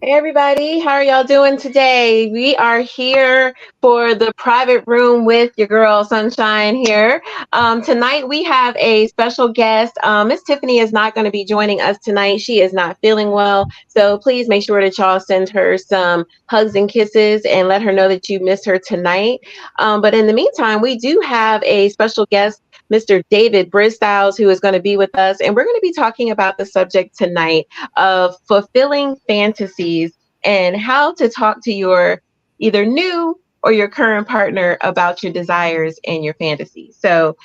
Hey everybody, how are y'all doing today? We are here for the private room with your girl Sunshine here. Tonight we have a special guest. Miss Tiffany is not going to be joining us tonight. She is not feeling well. So please make sure that y'all send her some hugs and kisses and let her know that you miss her tonight. But in the meantime, we do have a special guest, Mr. David Bristylez, who is going to be with us. And we're going to be talking about the subject tonight of fulfilling fantasies and how to talk to your either new or your current partner about your desires and your fantasies. So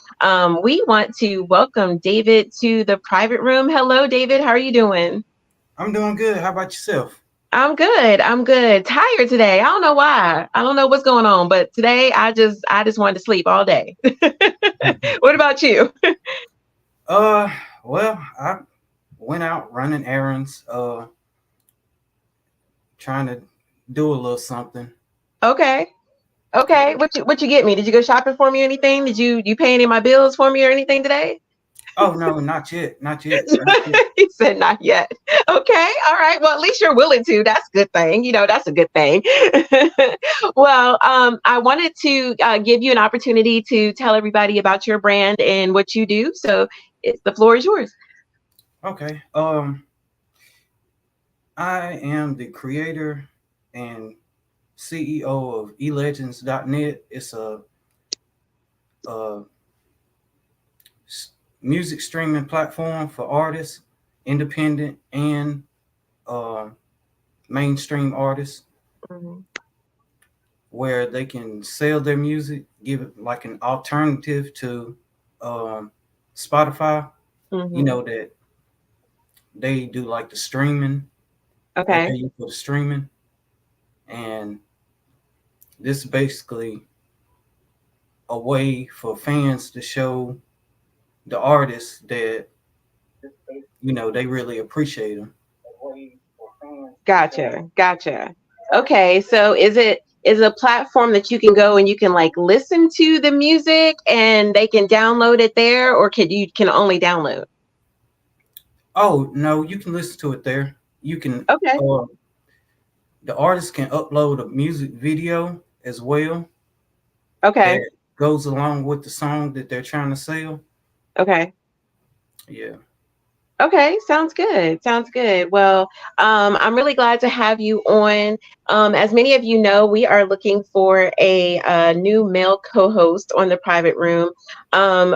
we want to welcome David to the private room. Hello, David. How are you doing? I'm doing good. How about yourself? I'm good. I'm good. Tired today. I don't know why. I don't know what's going on, but today I just wanted to sleep all day. What about you? Uh, I went out running errands, trying to do a little something. Okay. Okay. What you get me? Did you go shopping for me or anything? Did you pay any of my bills for me or anything today? Oh no, not yet, not yet, not yet. He said not yet. Okay. All right. Well, at least you're willing to. That's a good thing. That's a good thing. Well, I wanted to give you an opportunity to tell everybody about your brand and what you do. So the floor is yours. Okay. I am the creator and CEO of elegends.net. It's a music streaming platform for artists, independent and uh, mainstream artists, Mhm. where they can sell their music, give it like an alternative to um, Spotify. You Mhm. know that they do like the streaming, they pay Okay. you for the streaming, and this is basically a way for fans to show the artists that they really appreciate them. Gotcha. Gotcha. Okay. So is it a platform that you can go and you can like listen to the music and they can download it there, or can only download? Oh no, you can listen to it there. You can Okay. uh, the artist can upload a music video as well Okay. that goes along with the song that they're trying to sell. Okay. Yeah. Okay, sounds good. Sounds good. Well, I'm really glad to have you on. As many of you know, we are looking for a new male co-host on the private room.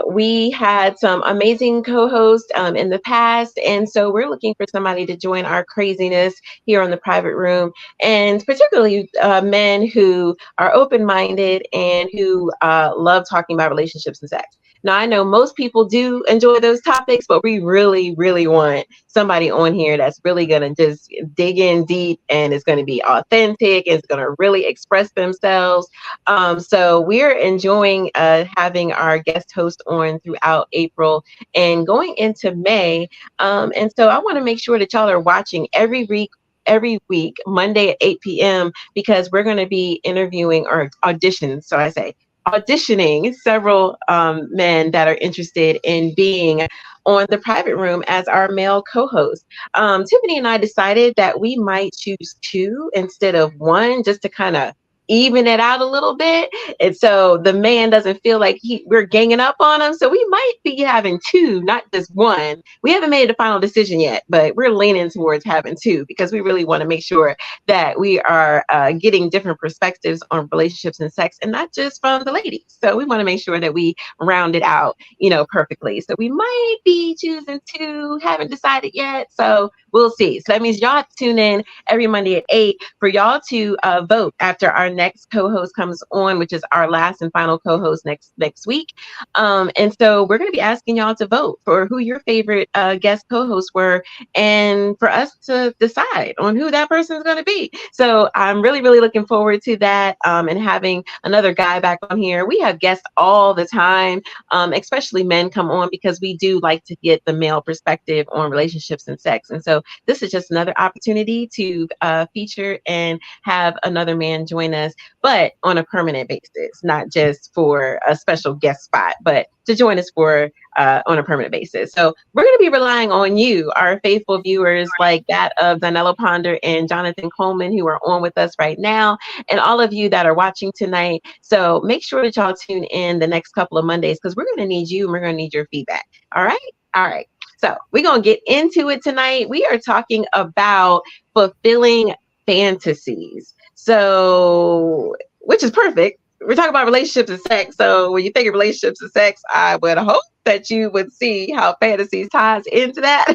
We had some amazing co-hosts in the past, and so we're looking for somebody to join our craziness here on the private room, and particularly men who are open-minded and who love talking about relationships and sex. Now, I know most people do enjoy those topics, but we really, really want somebody on here that's really going to just dig in deep and is going to be authentic and is going to really express themselves. So we're enjoying having our guest host on throughout April and going into May. And so I want to make sure that y'all are watching every week, Monday at 8 p.m., because we're going to be interviewing or auditions, so I say auditioning several men that are interested in being on the private room as our male co-host. Tiffany and I decided that we might choose two instead of one, just to kind of even it out a little bit, and so the man doesn't feel like we're ganging up on him. So we might be having two, not just one. We haven't made a final decision yet, but we're leaning towards having two because we really want to make sure that we are getting different perspectives on relationships and sex, and not just from the ladies. So we want to make sure that we round it out, perfectly. So we might be choosing two, haven't decided yet. So we'll see. So that means y'all have to tune in every Monday at 8 for y'all to vote after our next co-host comes on, which is our last and final co-host next week. And so we're going to be asking y'all to vote for who your favorite guest co-hosts were, and for us to decide on who that person is going to be. So I'm really, really looking forward to that, and having another guy back on here. We have guests all the time, especially men come on because we do like to get the male perspective on relationships and sex. And so this is just another opportunity to feature and have another man join us us, but on a permanent basis, not just for a special guest spot, but to join us for on a permanent basis. So we're going to be relying on you, our faithful viewers, like that of Danilo Ponder and Jonathan Coleman, who are on with us right now, and all of you that are watching tonight. So make sure that y'all tune in the next couple of Mondays because we're going to need you and we're going to need your feedback. All right. All right. So we're going to get into it tonight. We are talking about fulfilling fantasies. So, which is perfect. We're talking about relationships and sex. So when you think of relationships and sex, I would hope that you would see how fantasies ties into that.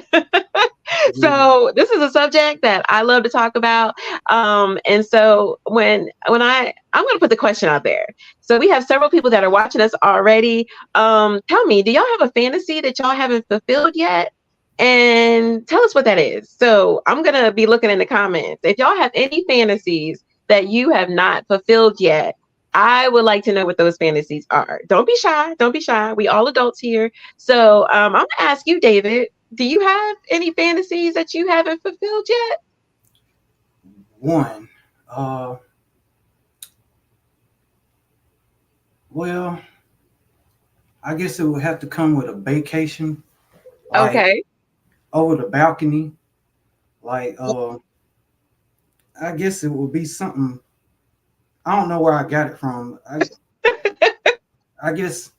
So this is a subject that I love to talk about. And so I'm going to put the question out there. So we have several people that are watching us already. Tell me, do y'all have a fantasy that y'all haven't fulfilled yet? And tell us what that is. So I'm going to be looking in the comments. If y'all have any fantasies that you have not fulfilled yet, I would like to know what those fantasies are. Don't be shy. Don't be shy. We all adults here. So I'm going to ask you, David, do you have any fantasies that you haven't fulfilled yet? One, well, I guess it would have to come with a vacation, like Okay. over the balcony. Like, I guess it would be something. I don't know where I got it from. I guess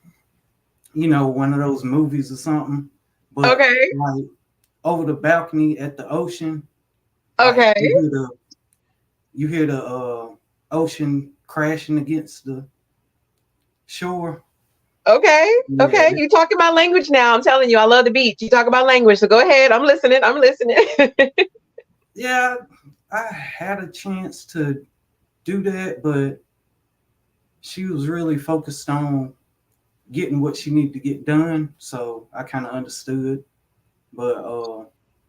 one of those movies or something. But Okay. like over the balcony at the ocean, like Okay. you hear the ocean crashing against the shore. Okay. Yeah, Okay. You talking about language now. I'm telling you, I love the beach. You talk about language. So go ahead. I'm listening. I'm listening. yeah. I had a chance to do that, but she was really focused on getting what she needed to get done. So I kind of understood. But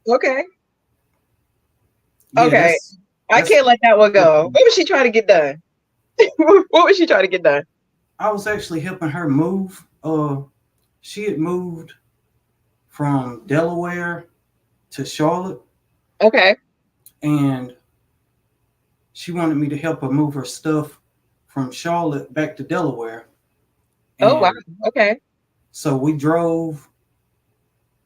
Okay. yeah, Okay. I that's can't let that one go. What was she trying to get done? What was she trying to get done? I was actually helping her move. She had moved from Delaware to Charlotte, Okay. and she wanted me to help her move her stuff from Charlotte back to Delaware. Oh wow. And Okay. so we drove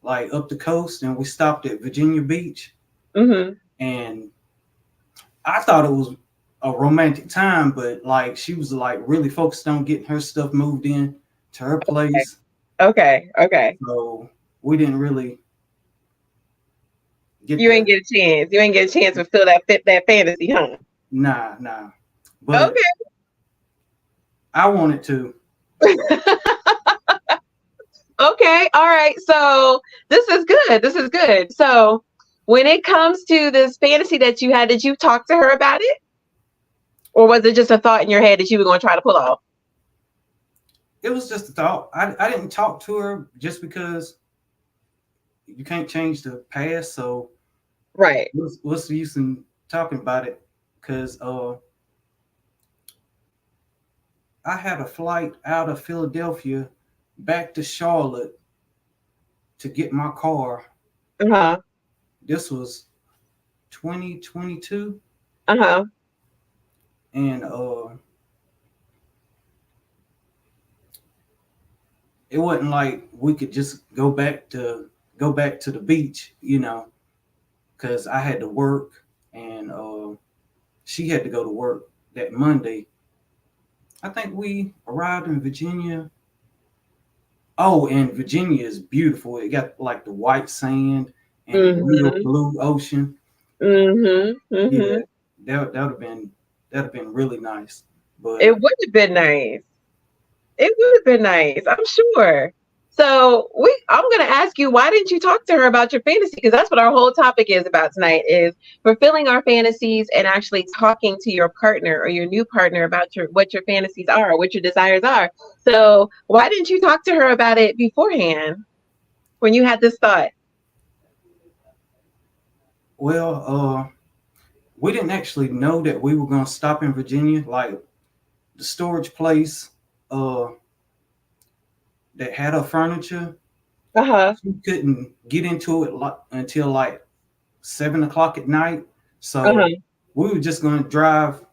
like up the coast, and we stopped at Virginia Beach, Mm-hmm. and I thought it was a romantic time, but like she was like really focused on getting her stuff moved in to her Okay. place. Okay. Okay. So we didn't really get You ain't the get a chance. You ain't get a chance to fill that fantasy, huh? nah. But Okay. I wanted to. Okay. All right. So this is good. This is good. So when it comes to this fantasy that you had, did you talk to her about it? Or was it just a thought in your head that you were going to try to pull off? It was just a thought. I didn't talk to her just because you can't change the past. So Right. what's the use in talking about it? Because I had a flight out of Philadelphia back to Charlotte to get my car. Uh-huh. This was 2022, Uh-huh. and it wasn't like we could just go back to the beach, because I had to work, and she had to go to work that Monday. I think we arrived in Virginia. Oh, and Virginia is beautiful. It got like the white sand and the real Mm-hmm. blue ocean. Mm-hmm. Yeah, Mm-hmm. that would have been really nice. It But would have been nice. It would have been nice, I'm sure. So I'm gonna ask you, why didn't you talk to her about your fantasy? Because that's what our whole topic is about tonight, is fulfilling our fantasies and actually talking to your partner or your new partner about what your fantasies are, what your desires are. So why didn't you talk to her about it beforehand when you had this thought? well, we didn't actually know that we were gonna stop in Virginia. Like the storage place uh that had her furniture, Uh-huh. she couldn't get into it until like 7 o'clock at night. So Uh-huh. we were just gonna drive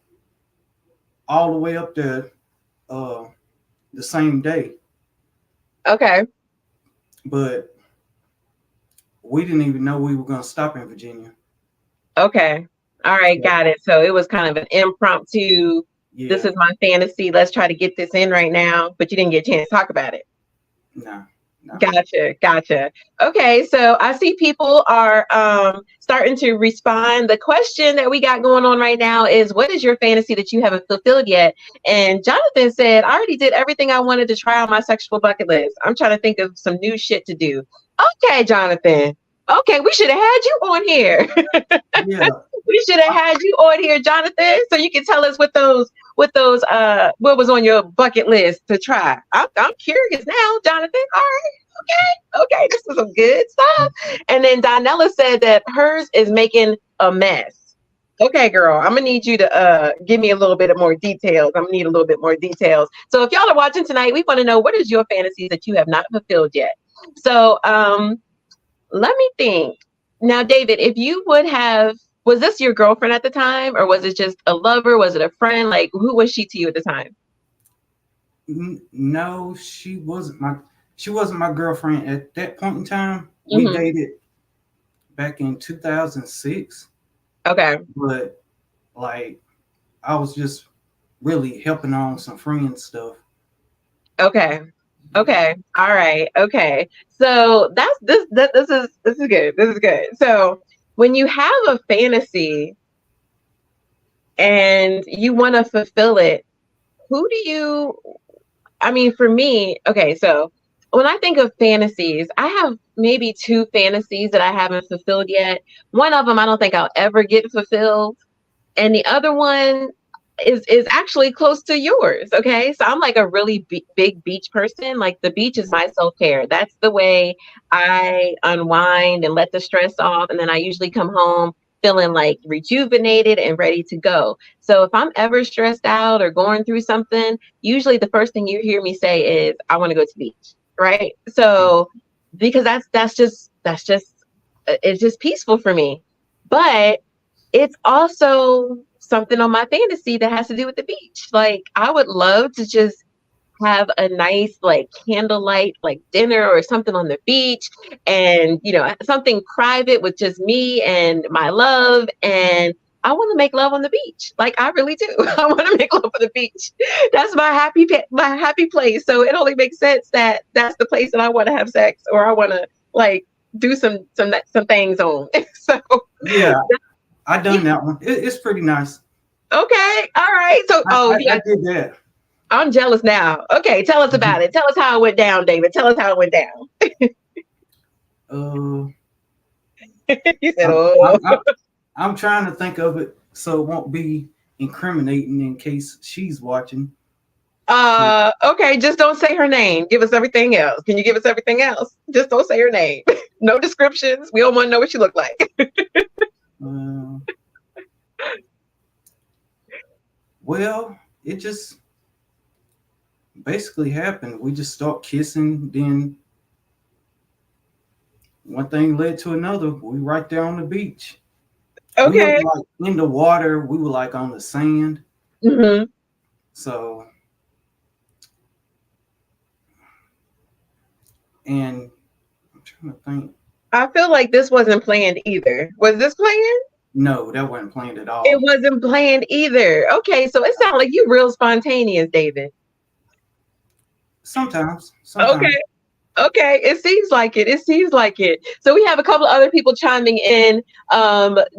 all the way up there uh, the same day, Okay. but we didn't even know we were going to stop in Virginia. Okay. All right, So, got it. So it was kind of an impromptu, this yeah, is my fantasy. Let's try to get this in right now, but you didn't get a chance to talk about it. no, no. Gotcha, gotcha. Okay, so I see people are starting to respond. The question that we got going on right now is, what is your fantasy that you haven't fulfilled yet? And Jonathan said, I already did everything I wanted to try on my sexual bucket list. I'm trying to think of some new shit to do. Okay, Jonathan. Okay, we should have had you on here. Yeah, We should have had you on here, Jonathan, so you can tell us what those what was on your bucket list to try. I'm curious now, Jonathan. All right, okay, this is some good stuff. And then Donella said that hers is making a mess. Okay, girl, I'm gonna need you to give me a little bit of more details. I'm gonna need a little bit more details. So if y'all are watching tonight, we want to know, what is your fantasies that you have not fulfilled yet. So let me think. Now, David, if you would have, was this your girlfriend at the time, or was it just a lover? Was it a friend? Like, who was she to you at the time? no, she wasn't my girlfriend at that point in time. We Hmm. dated back in 2006, Okay. but like I was just really helping on some friend stuff. Okay. Yeah. Okay. All right. Okay. So that's this is good. This is good. So when you have a fantasy and you want to fulfill it, who do you, I mean, for me, okay, so when I think of fantasies, I have maybe two fantasies that I haven't fulfilled yet. One of them I don't think I'll ever get fulfilled, and the other one is actually close to yours. Okay, so I'm like a really big beach person. Like, the beach is my self-care. That's the way I unwind and let the stress off, and then I usually come home feeling like rejuvenated and ready to go. So if I'm ever stressed out or going through something, usually the first thing you hear me say is, I want to go to the beach, right? So because that's just it's just peaceful for me. But it's also something on my fantasy that has to do with the beach. Like, I would love to just have a nice, like, candlelight, like, dinner or something on the beach, and something private with just me and my love. And I want to make love on the beach. Like, I really do. I want to make love on the beach. That's my happy place. So it only makes sense that that's the place that I want to have sex, or I want to, like, do some things on. So Yeah, I yeah. done that one. It's pretty nice. Okay. All right. So, I, oh, I, yeah, I did that. I'm jealous now. Okay. Tell us about it. Tell us how it went down, David. Tell us how it went down. Uh, You said, I'm, oh, I'm, I'm I'm trying to think of it so it won't be incriminating in case she's watching. okay. Just don't say her name. Give us everything else. Can you give us everything else? Just don't say her name. No descriptions. We don't want to know what she looked like. Uh, well, it just basically happened. We just start kissing, then one thing led to another. We right there on the beach. We weren't Okay. like in the water. We were like on the sand. Hmm. So, and I'm trying to think. I feel like this wasn't planned either. Was this planned? No, that wasn't planned at It all. wasn't planned either. Okay. So it sounds like you real spontaneous, David. Sometimes. Okay. Okay, it seems like it. It seems like it. So we have a couple of other people chiming in.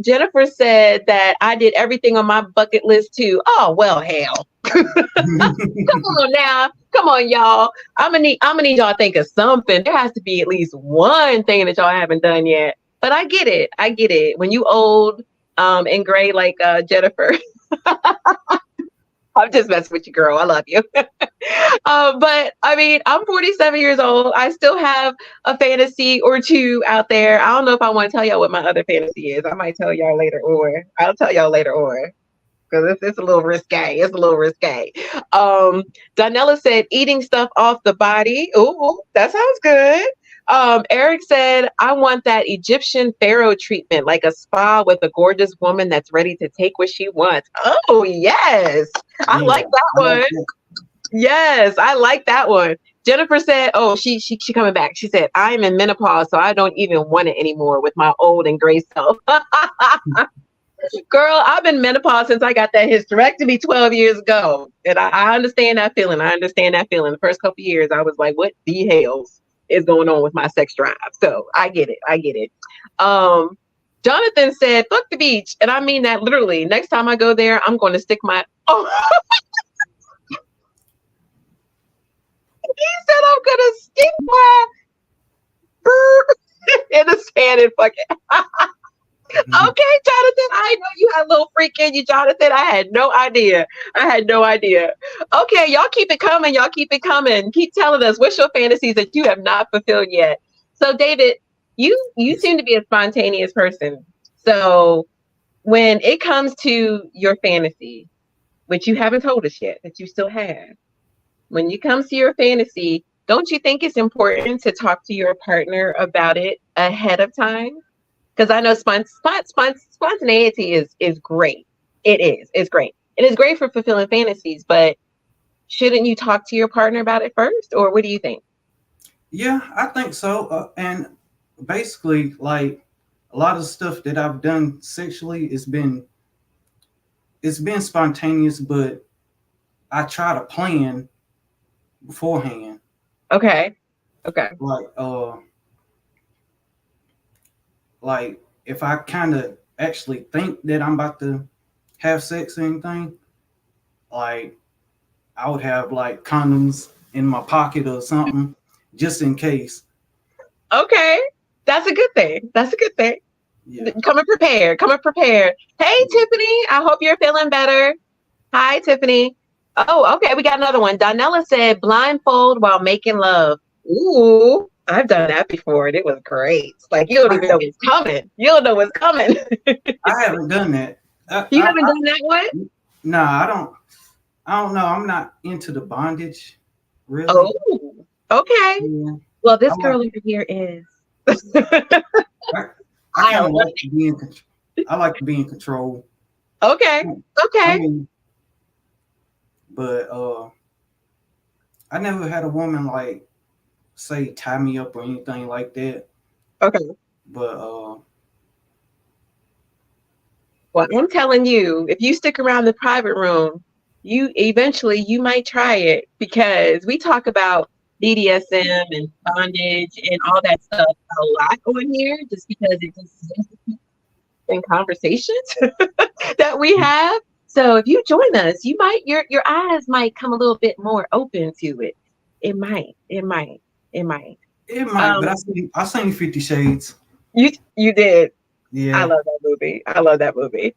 Jennifer said that I did everything on my bucket list too. Oh, well, hell. Come on now. Come on, y'all. I'm gonna need y'all to think of something. There has to be at least one thing that y'all haven't done yet. But I get it. I get it. When you old and gray like Jennifer. I'm just messing with you, girl. I love you. But I mean, I'm 47 years old. I still have a fantasy or two out there. I don't know if I want to tell y'all what my other fantasy is. I might tell y'all later, or I'll tell y'all later, or because it's a little risque. It's a little risque. Um, Donella said eating stuff off the body. Ooh, that sounds good. Eric said, I want that Egyptian pharaoh treatment, like a spa with a gorgeous woman that's ready to take what she wants. Oh, yes. I Yeah, like that I like one. that. Yes, I like that one. Jennifer said, "Oh, she coming back." She said, "I am in menopause, so I don't even want it anymore with my old and gray self." Girl, I've been menopause since I got that hysterectomy 12 years ago, and I understand that feeling. I understand that feeling. The first couple years, I was like, "What the hell's is going on with my sex drive?" So I get it. I get it. Um, Jonathan said, "Fuck the beach," and I mean that literally. Next time I go there, I'm going to stick my he said I'm gonna stick my in the sand and fuck it. Okay, Jonathan, I know you had a little freak in you, Jonathan. I had no idea. I had no idea. Okay, y'all keep it coming. Y'all keep it coming. Keep telling us what's your fantasies that you have not fulfilled yet. So, David, you Yes. seem to be a spontaneous person. So, when it comes to your fantasy, which you haven't told us yet, that you still have, when it comes to your fantasy, don't you think it's important to talk to your partner about it ahead of time? Because I know spontaneity is great. It is. It's great. It is great for fulfilling fantasies, but shouldn't you talk to your partner about it first, or what do you think? Yeah, I think so. And basically, like a lot of stuff that I've done sexually, it's been spontaneous, but I try to plan beforehand. Okay. Okay. Like like if I kind of actually think that I'm about to have sex or anything, like I would have like condoms in my pocket or something just in case. Okay. That's a good thing. That's a good thing. Yeah. Coming prepared. Coming prepared. Hey, Tiffany. I hope you're feeling better. Hi, Tiffany. Oh, okay. We got another one. Donella said blindfold while making love. Ooh, I've done that before and it was great. Like you don't I even know what's coming. You don't know what's coming. I haven't done that. You haven't done that one? Nah, I don't. I don't know. I'm not into the bondage, really. Oh, okay. Yeah, Well, I this like. girl over here is. I, I I kind of love like to be in. I like to be in control. Okay. I Okay. mean, but I never had a woman like say tie me up or anything like that. Okay. But Well, I'm telling you, if you stick around the private room, you eventually you might try it because we talk about BDSM and bondage and all that stuff a lot on here just because it just in conversations that we have. So if you join us, you might your eyes might come a little bit more open to it. It might. It might. It might. it might. But Um, I seen 50 Shades. you did. I Yeah, love that movie. I love that movie.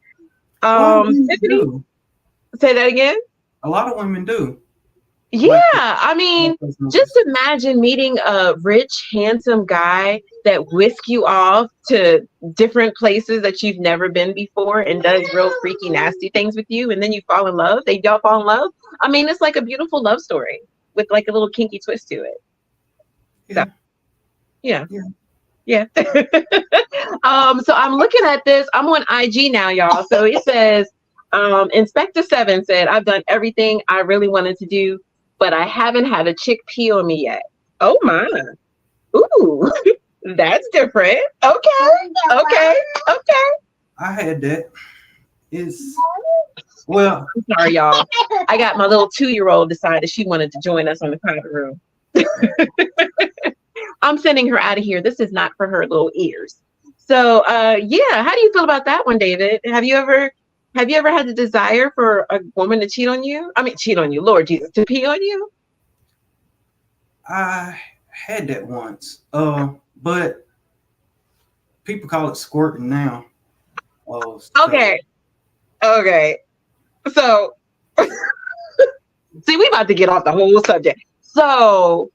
a lot of women Tiffany, do. say that again. A lot of women do Yeah, like I mean, those just movies. imagine meeting a rich, handsome guy that whisks you off to different places that you've never been before and does real freaky, nasty things with you, and then you fall in love. They y'all fall in love. I mean, it's like a beautiful love story with like a little kinky twist to it. So Yeah, yeah, yeah. yeah. So I'm looking at this. I'm on IG now, y'all. So it says, Inspector Seven said, I've done everything I really wanted to do, but I haven't had a chick pee on me yet. Oh my. Ooh, that's different. Okay. Okay. Okay. I had that. It's well, I'm sorry, y'all. I got my little 2-year old decided she wanted to join us on the private room. I'm sending her out of here. This is not for her little ears. So yeah, how do you feel about that one, David? Have you ever had the desire for a woman to cheat on you? I mean cheat on you, Lord Jesus, to pee on you? I had that once. But people call it squirting now. So Okay. Okay. So see, we about to get off the whole subject. So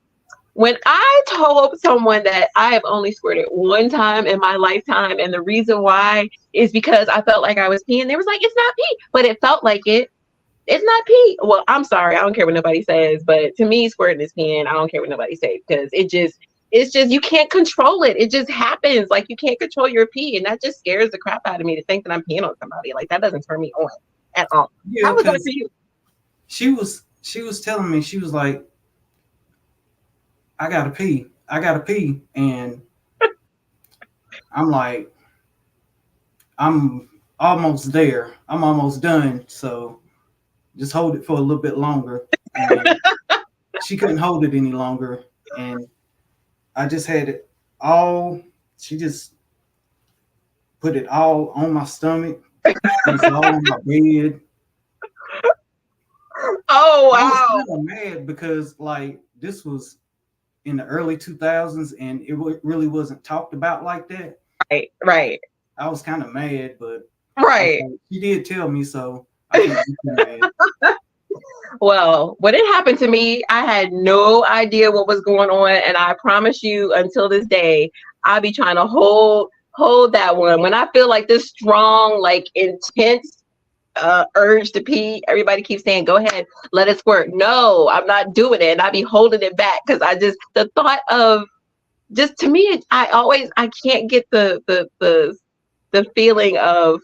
when I told someone that I have only squirted one time in my lifetime, and the reason why is because I felt like I was peeing, they was like, it's not pee, but it felt like it. It's not pee. Well, I'm sorry. I don't care what nobody says, but to me, squirting is peeing. I don't care what nobody says because it just It's just you can't control it. It just happens. Like you can't control your pee, and that just scares the crap out of me to think that I'm peeing on somebody. Like that doesn't turn me on at all. Yeah, How was that because for you? she was telling me, she was like, I gotta pee, and I'm like, I'm almost there. I'm almost done. So just hold it for a little bit longer. And she couldn't hold it any longer. And I just had it all, she just put it all on my stomach. It was all on my bed. Oh I was wow! kind of mad because, like, this was in the early 2000s and it really wasn't talked about like that. Right, right, I was kind of mad, but right. okay, she did tell me, so I can't be too mad. Well, when it happened to me, I had no idea what was going on, and I promise you, until this day, I be trying to hold that one. When I feel like this strong, like intense urge to pee, everybody keeps saying, "Go ahead, let it squirt." No, I'm not doing it, and I be holding it back because I just the thought of just to me, I can't get the feeling of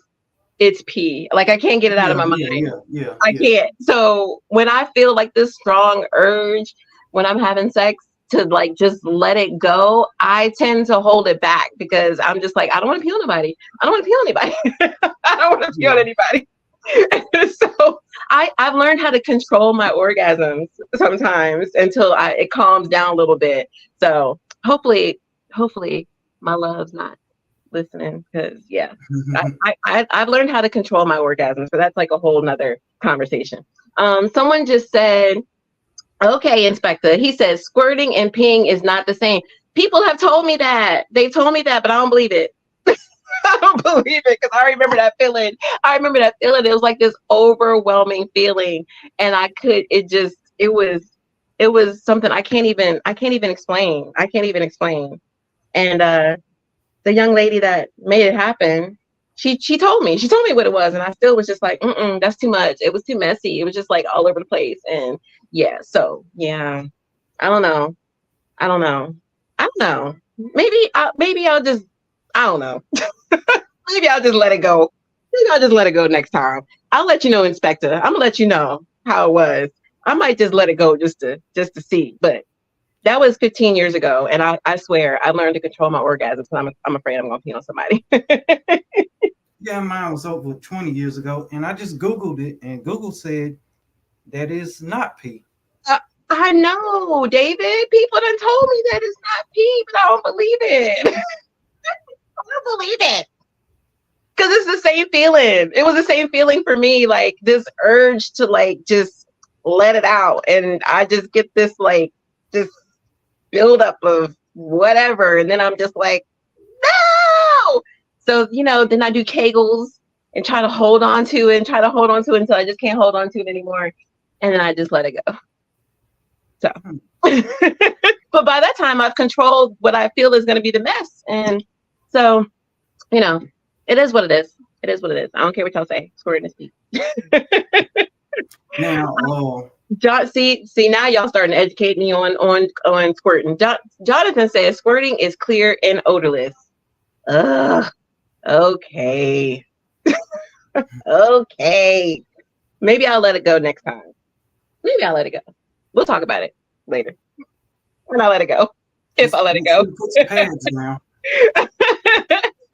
it's pee. Like I can't get it out of Yeah, my yeah, mind. yeah, yeah, I yeah, can't. So when I feel like this strong urge when I'm having sex to like just let it go, I tend to hold it back because I'm just like, I don't want to pee on nobody. I don't want to pee on anybody. I don't want to pee on yeah. anybody. So I've learned how to control my orgasms sometimes until it calms down a little bit. So hopefully my love's not listening because yeah, I've learned how to control my orgasms, so that's like a whole nother conversation. Someone just said, okay, Inspector. He says squirting and peeing is not the same. People have told me that. They told me that, but I don't believe it. I don't believe it because I remember that feeling. I remember that feeling. It was like this overwhelming feeling, and I could. It just. It was something I can't even explain. I can't even explain. And the young lady that made it happen, she told me what it was, and I still was just like, that's too much. It was too messy. It was just like all over the place, and yeah. So yeah, I don't know. I don't know. I don't know. Maybe I'll just I don't know. Maybe I'll just let it go. Maybe I'll just let it go next time. I'll let you know, Inspector. I'm gonna let you know how it was. I might just let it go just to see, but that was 15 years ago, and I swear I learned to control my orgasms. I'm afraid I'm going to pee on somebody. Yeah, mine was over 20 years ago, and I just Googled it, and Google said that is not pee. uh, I know, David. People done told me that it's not pee, but I don't believe it. I don't believe it because it's the same feeling. It was the same feeling for me, like this urge to like just let it out, and I just get this like just buildup of whatever, and then I'm just like, no. So then I do Kegels and try to hold on to it and try to hold on to it until I just can't hold on to it anymore, and then I just let it go. So, Hmm. but by that time, I've controlled what I feel is going to be the mess, and so you know, it is what it is. It is what it is. I don't care what y'all say. Squirting is deep. Now, John, see, now y'all starting to educate me on squirting. Jonathan says squirting is clear and odorless. Ugh. Okay. Okay. Maybe I'll let it go next time. Maybe I'll let it go. We'll talk about it later. When I let it go. If just I let it make sure go. you put some pads down.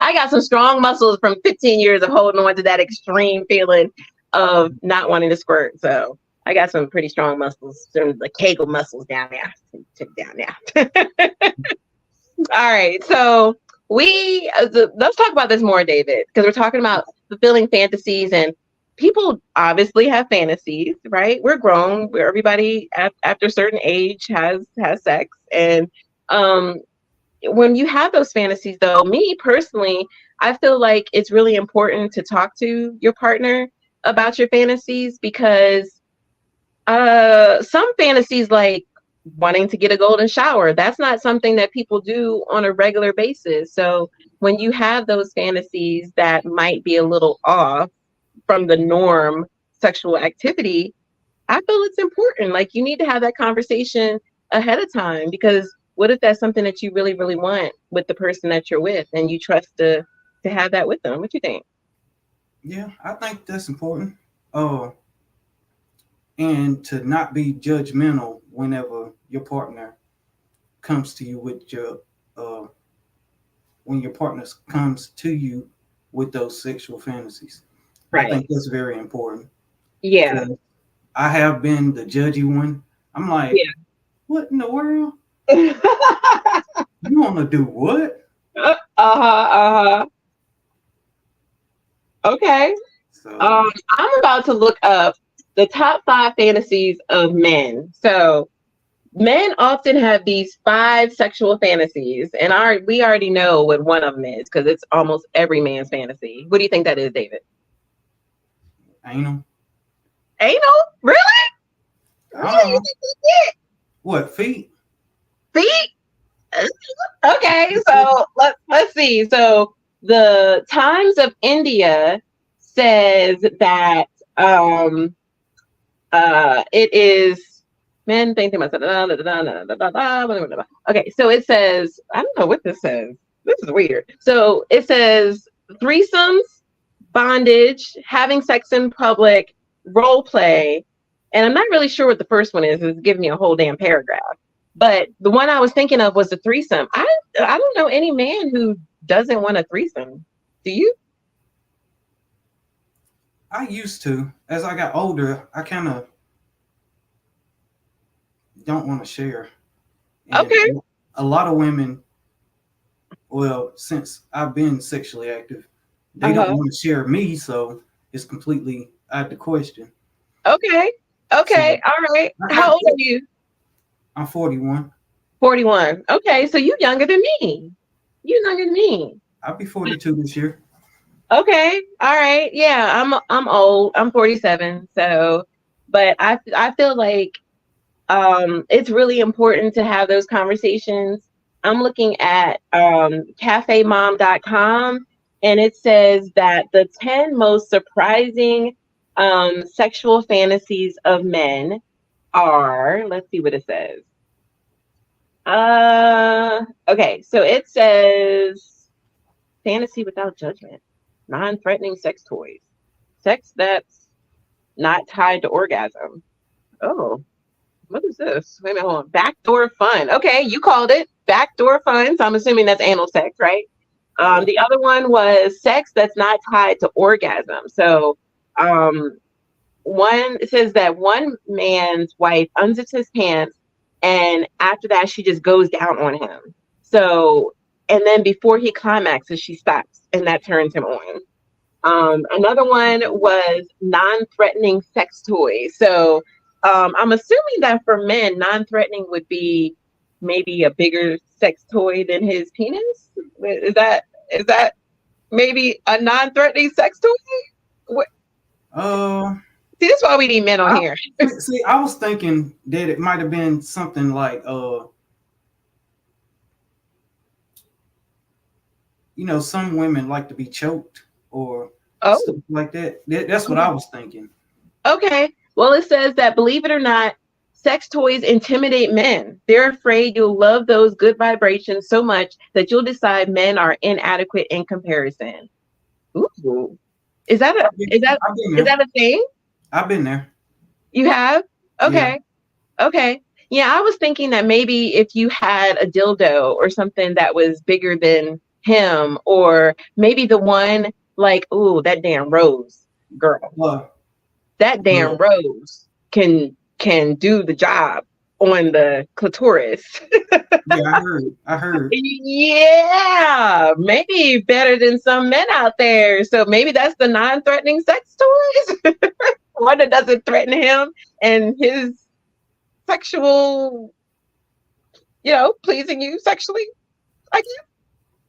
I got some strong muscles from 15 years of holding on to that extreme feeling of not wanting to squirt. So I got some pretty strong muscles, some the Kegel muscles down there. Down there. All right. So let's talk about this more, David, because we're talking about fulfilling fantasies, and people obviously have fantasies, right? We're grown. Where everybody after a certain age has sex, and um, when you have those fantasies, though, me personally, I feel like it's really important to talk to your partner about your fantasies because some fantasies like wanting to get a golden shower, that's not something that people do on a regular basis. So when you have those fantasies that might be a little off from the norm sexual activity, I feel it's important. Like you need to have that conversation ahead of time because what if that's something that you really, really want with the person that you're with, and you trust to have that with them? What you think? Yeah, I think that's important. Uh, and to not be judgmental whenever your partner comes to you with your uh, when your partner comes to you with those sexual fantasies. I Right. think that's very important Yeah. because I have been the judgy one. I'm like, Yeah. what in the world? You want to do what? Uh-huh. Okay. So I'm about to look up the top five fantasies of men. So men often have these five sexual fantasies, and we already know what one of them is because it's almost every man's fantasy. What do you think that is, David? anal. Anal? Really? Really? You Uh, think that's what feet? it? See? Okay, so let's see. So the Times of India says that it is men think they must. Okay, so it says I don't know what this says. This is weird. So it says threesomes, bondage, having sex in public, role play, and I'm not really sure what the first one is. It's giving me a whole damn paragraph. But the one I was thinking of was the threesome. I don't know any man who doesn't want a threesome. Do you? I used to. As I got older, I kind of don't want to share. And Okay. a lot of women, well, since I've been sexually active, they don't Uh-huh. want to share me, so it's completely out of the question. Okay. So Okay. All right. I How old are you? I'm 41. 41. Okay, so you younger than me. You younger than me. I'll be 42 this year. Okay. All right. Yeah, I'm old. I'm 47. So, but I feel like it's really important to have those conversations. I'm looking at cafemom.com, and it says that the 10 most surprising sexual fantasies of men are, let's see what it says. Okay, so it says fantasy without judgment, non-threatening sex toys, sex that's not tied to orgasm. Oh, what is this? Wait a minute, hold on. Backdoor fun. Okay, you called it backdoor fun. So I'm assuming that's anal sex, right? Yeah. The other one was sex that's not tied to orgasm. So um, one it says that one man's wife unzips his pants, and after that she just goes down on him. So and then before he climaxes, she stops, and that turns him on. Another one was non-threatening sex toys. So I'm assuming that for men, non-threatening would be maybe a bigger sex toy than his penis. Is that maybe a non-threatening sex toy? Uh, See, that's why we need men on I, here. see, I was thinking that it might have been something like, some women like to be choked or stuff Oh, like that. That's what I was thinking. okay. Well, it says that believe it or not, sex toys intimidate men. They're afraid you'll love those good vibrations so much that you'll decide men are inadequate in comparison. Ooh. Is that a I've been, is that I've been is there. that a thing? I've been there. You have? Yeah. Okay. Okay. Yeah, I was thinking that maybe if you had a dildo or something that was bigger than him, or maybe the one like, ooh, that damn rose girl. Uh, That damn but rose can do the job on the clitoris. yeah, I heard. I heard. Yeah, maybe better than some men out there. So maybe that's the non-threatening sex toys. One that doesn't threaten him and his sexual, pleasing you sexually. I guess.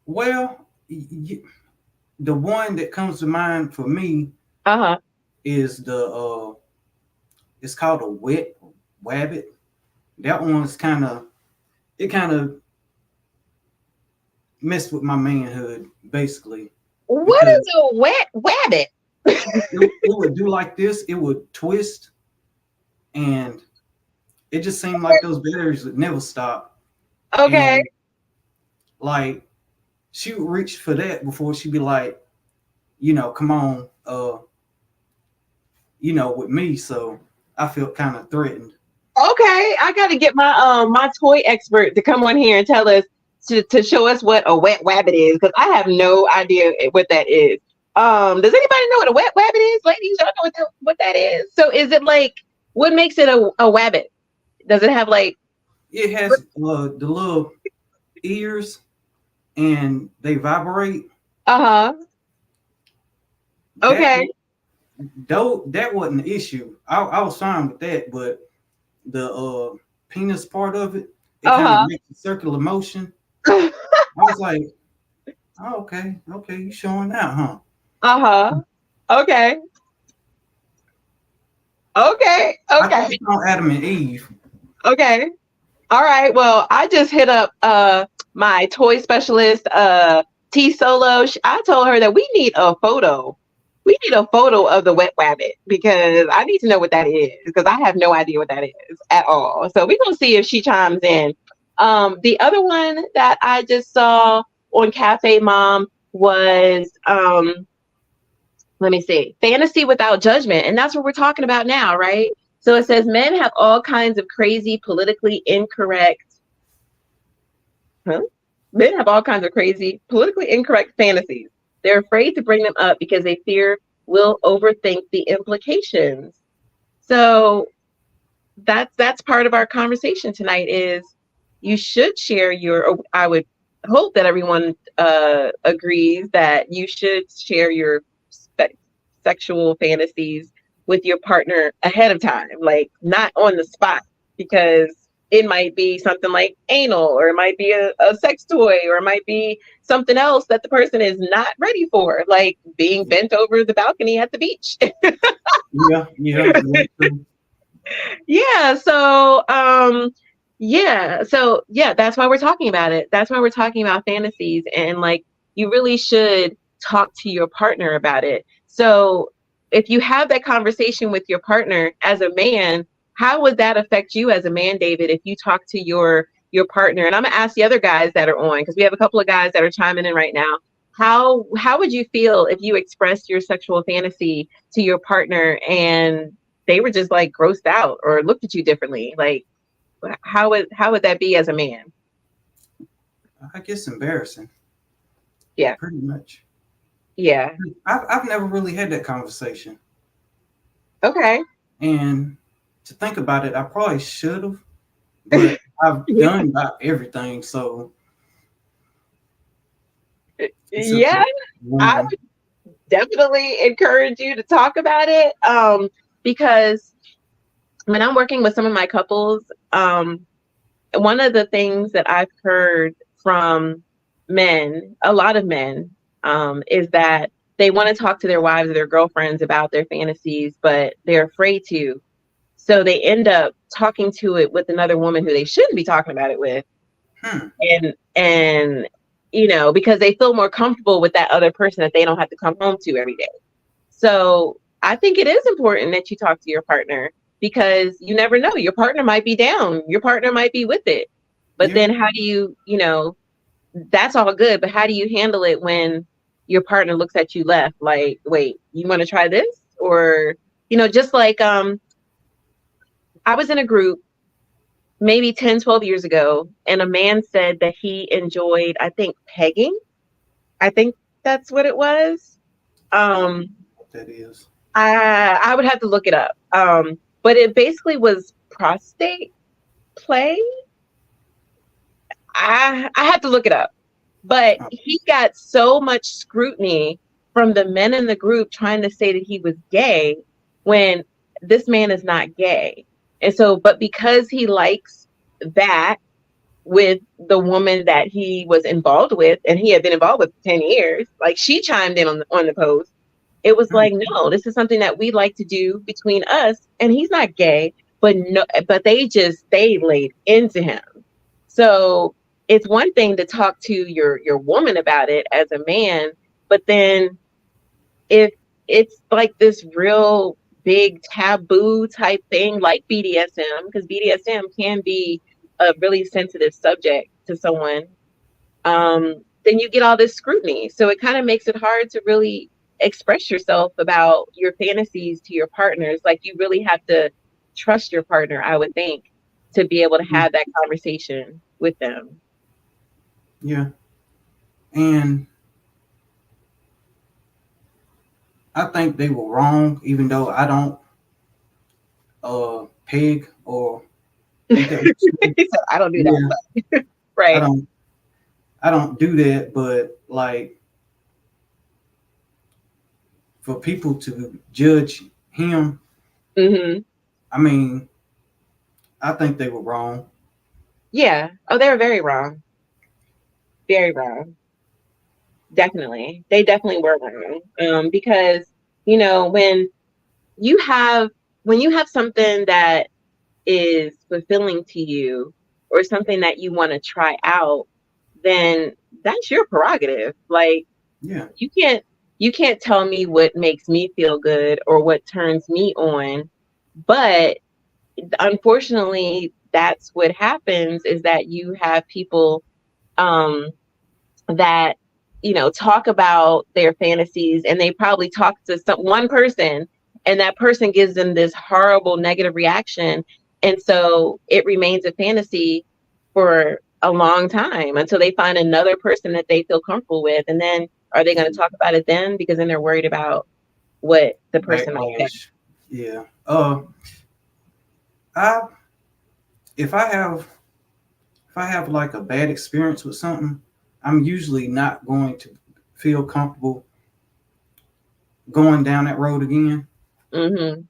Well, the one that comes to mind for me Uh-huh. is it's called a wet wabbit. That one's kind of messed with my manhood basically What because is a wet wabbit? it would do like this. It would twist, and it just seemed like those batteries would never stop. Okay. And like she would reach for that before she'd be like, come on, with me. So I felt kind of threatened. Okay, I got to get my toy expert to come on here and tell us to show us what a wet wabbit is because I have no idea what that is. Does anybody know what a wet wabbit is, ladies? Y'all know what that is? So is it like what makes it a wabbit? Does it have like? It has the little ears and they vibrate. Uh huh. That Okay. though that wasn't the issue. I was fine with that, but the penis part of it, it kind of Uh makes a circular motion. huh. I was like, oh, okay, you showing out, huh? Uh huh. Okay. Okay. I think Okay. it's on Adam and Eve. Okay. All right. Well, I just hit up my toy specialist, T Solo. I told her that we need a photo. We need a photo of the wet rabbit because I need to know what that is because I have no idea what that is at all. So we're gonna see if she chimes in. The other one that I just saw on Cafe Mom was let me see, fantasy without judgment, and that's what we're talking about now, right? So it says men have all kinds of crazy, politically incorrect. Huh? Men have all kinds of crazy, politically incorrect fantasies. They're afraid to bring them up because they fear we'll overthink the implications. So that's part of our conversation tonight is you should share your I would hope that everyone agrees that you should share your sexual fantasies with your partner ahead of time, like not on the spot, because it might be something like anal, or it might be a sex toy, or it might be something else that the person is not ready for, like being bent over the balcony at the beach. Yeah. Yeah, so that's why we're talking about it. That's why we're talking about fantasies, and like you really should talk to your partner about it. So if you have that conversation with your partner as a man, how would that affect you as a man, David, if you talk to your partner? And I'm gonna ask the other guys that are on, because we have a couple of guys that are chiming in right now. How would you feel if you expressed your sexual fantasy to your partner and they were just like grossed out or looked at you differently? Like how would that be as a man? I guess embarrassing, Yeah. pretty much. Yeah. I've never really had that conversation, Okay. and to think about it, I probably should have, but I've done about everything, so it's up Yeah, to I woman. would definitely encourage you to talk about it. Because when I'm working with some of my couples, one of the things that I've heard from men, a lot of men, is that they want to talk to their wives or their girlfriends about their fantasies, but they're afraid to. So they end up talking to it with another woman who they shouldn't be talking about it with. Hmm. And because they feel more comfortable with that other person that they don't have to come home to every day. So I think it is important that you talk to your partner because you never know. Your partner might be down. Your partner might be with it. But Yeah. then how do that's all good, but how do you handle it when your partner looks at you left like, wait, you want to try this? Or, just like I was in a group maybe 10, 12 years ago, and a man said that he enjoyed, I think, pegging. I think that's what it was. I don't know Um, what that is. I would have to look it up. But it basically was prostate play. I had to look it up. But Oh, he got so much scrutiny from the men in the group trying to say that he was gay when this man is not gay. And so, but because he likes that with the woman that he was involved with, and he had been involved with for 10 years, like she chimed in on the post. It was hmm. like, no, this is something that we like to do between us, and he's not gay, but no, but they laid into him. So it's one thing to talk to your woman about it as a man, but then if it's like this real big taboo type thing like BDSM, because BDSM can be a really sensitive subject. to someone, then you get all this scrutiny. So it kind of makes it hard to really express yourself about your fantasies to your partners. Like you really have to trust your partner, I would think, to be able to Mhm. have that conversation with them. Yeah. And I think they were wrong, even though I don't peg or ain't that what you say? So I don't do that, Yeah. but I right. don't I don't do that, but like for people to judge him, Hmm. I mean, I think they were wrong. Yeah. Oh, they were very wrong. Very wrong. Definitely. They definitely were wrong. Because, you know, you have when you have something that is fulfilling to you or something that you want to try out, then that's your prerogative. Like Yeah. you can't you can't tell me what makes me feel good or what turns me on. But unfortunately, that's what happens is that you have people um that talk about their fantasies, and they probably talk to one person, and that person gives them this horrible negative reaction, and so it remains a fantasy for a long time until they find another person that they feel comfortable with, and then are they going to talk about it then, because then they're worried about what the person might say. Backlash. Yeah. I if I have if I have like a bad experience with something, I'm usually not going to feel comfortable going down that road again Hmm.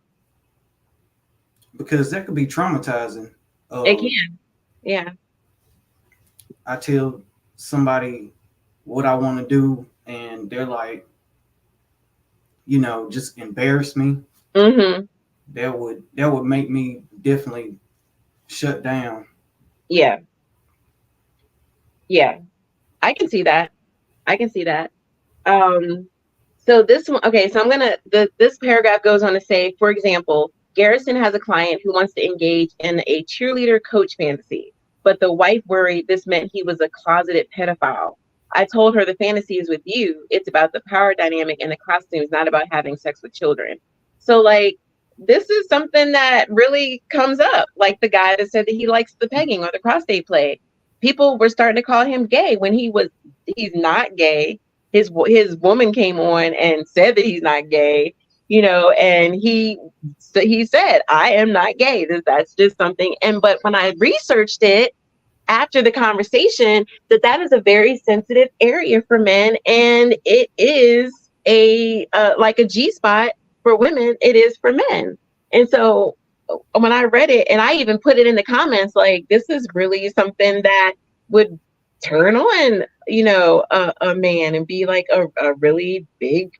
because that could be traumatizing. It Uh, can. Yeah. I tell somebody what I want to do, and they're like, just embarrass me. Hmm. That would make me definitely shut down. Yeah. Yeah. I can see that. I can see that. So this one, okay, so this paragraph goes on to say, for example, Garrison has a client who wants to engage in a cheerleader coach fantasy, but the wife worried this meant he was a closeted pedophile. I told her the fantasy is with you. It's about the power dynamic and the costumes, not about having sex with children. So like this is something that really comes up. Like the guy that said that he likes the pegging or the prostate play. People were starting to call him gay when he's not gay. His woman came on and said that he's not gay, and he said, I am not gay. That's just something. And but when I researched it after the conversation, that is a very sensitive area for men, and it is a like a G spot for women. It is for men. And so when I read it, and I even put it in the comments, like this is really something that would turn on, a man and be like a really big,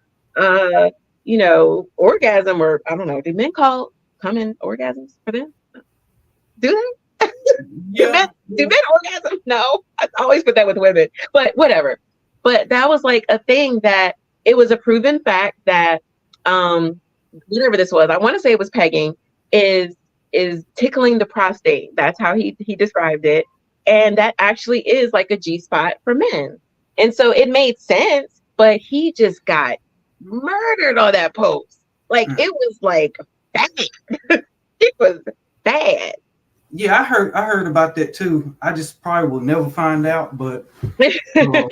orgasm, or I don't know. Do men come in orgasms for them? Do they? Do men Yeah, do yeah. men orgasm? No, I always put that with women, but whatever. But that was like a thing that it was a proven fact that um whatever this was, I want to say it was pegging, is is tickling the prostate. That's how he described it. And that actually is like a G spot for men. And so it made sense, but he just got murdered on that post. Like Mm. it was like bad. It was bad. Yeah, I heard about that too. I just probably will never find out, but uh,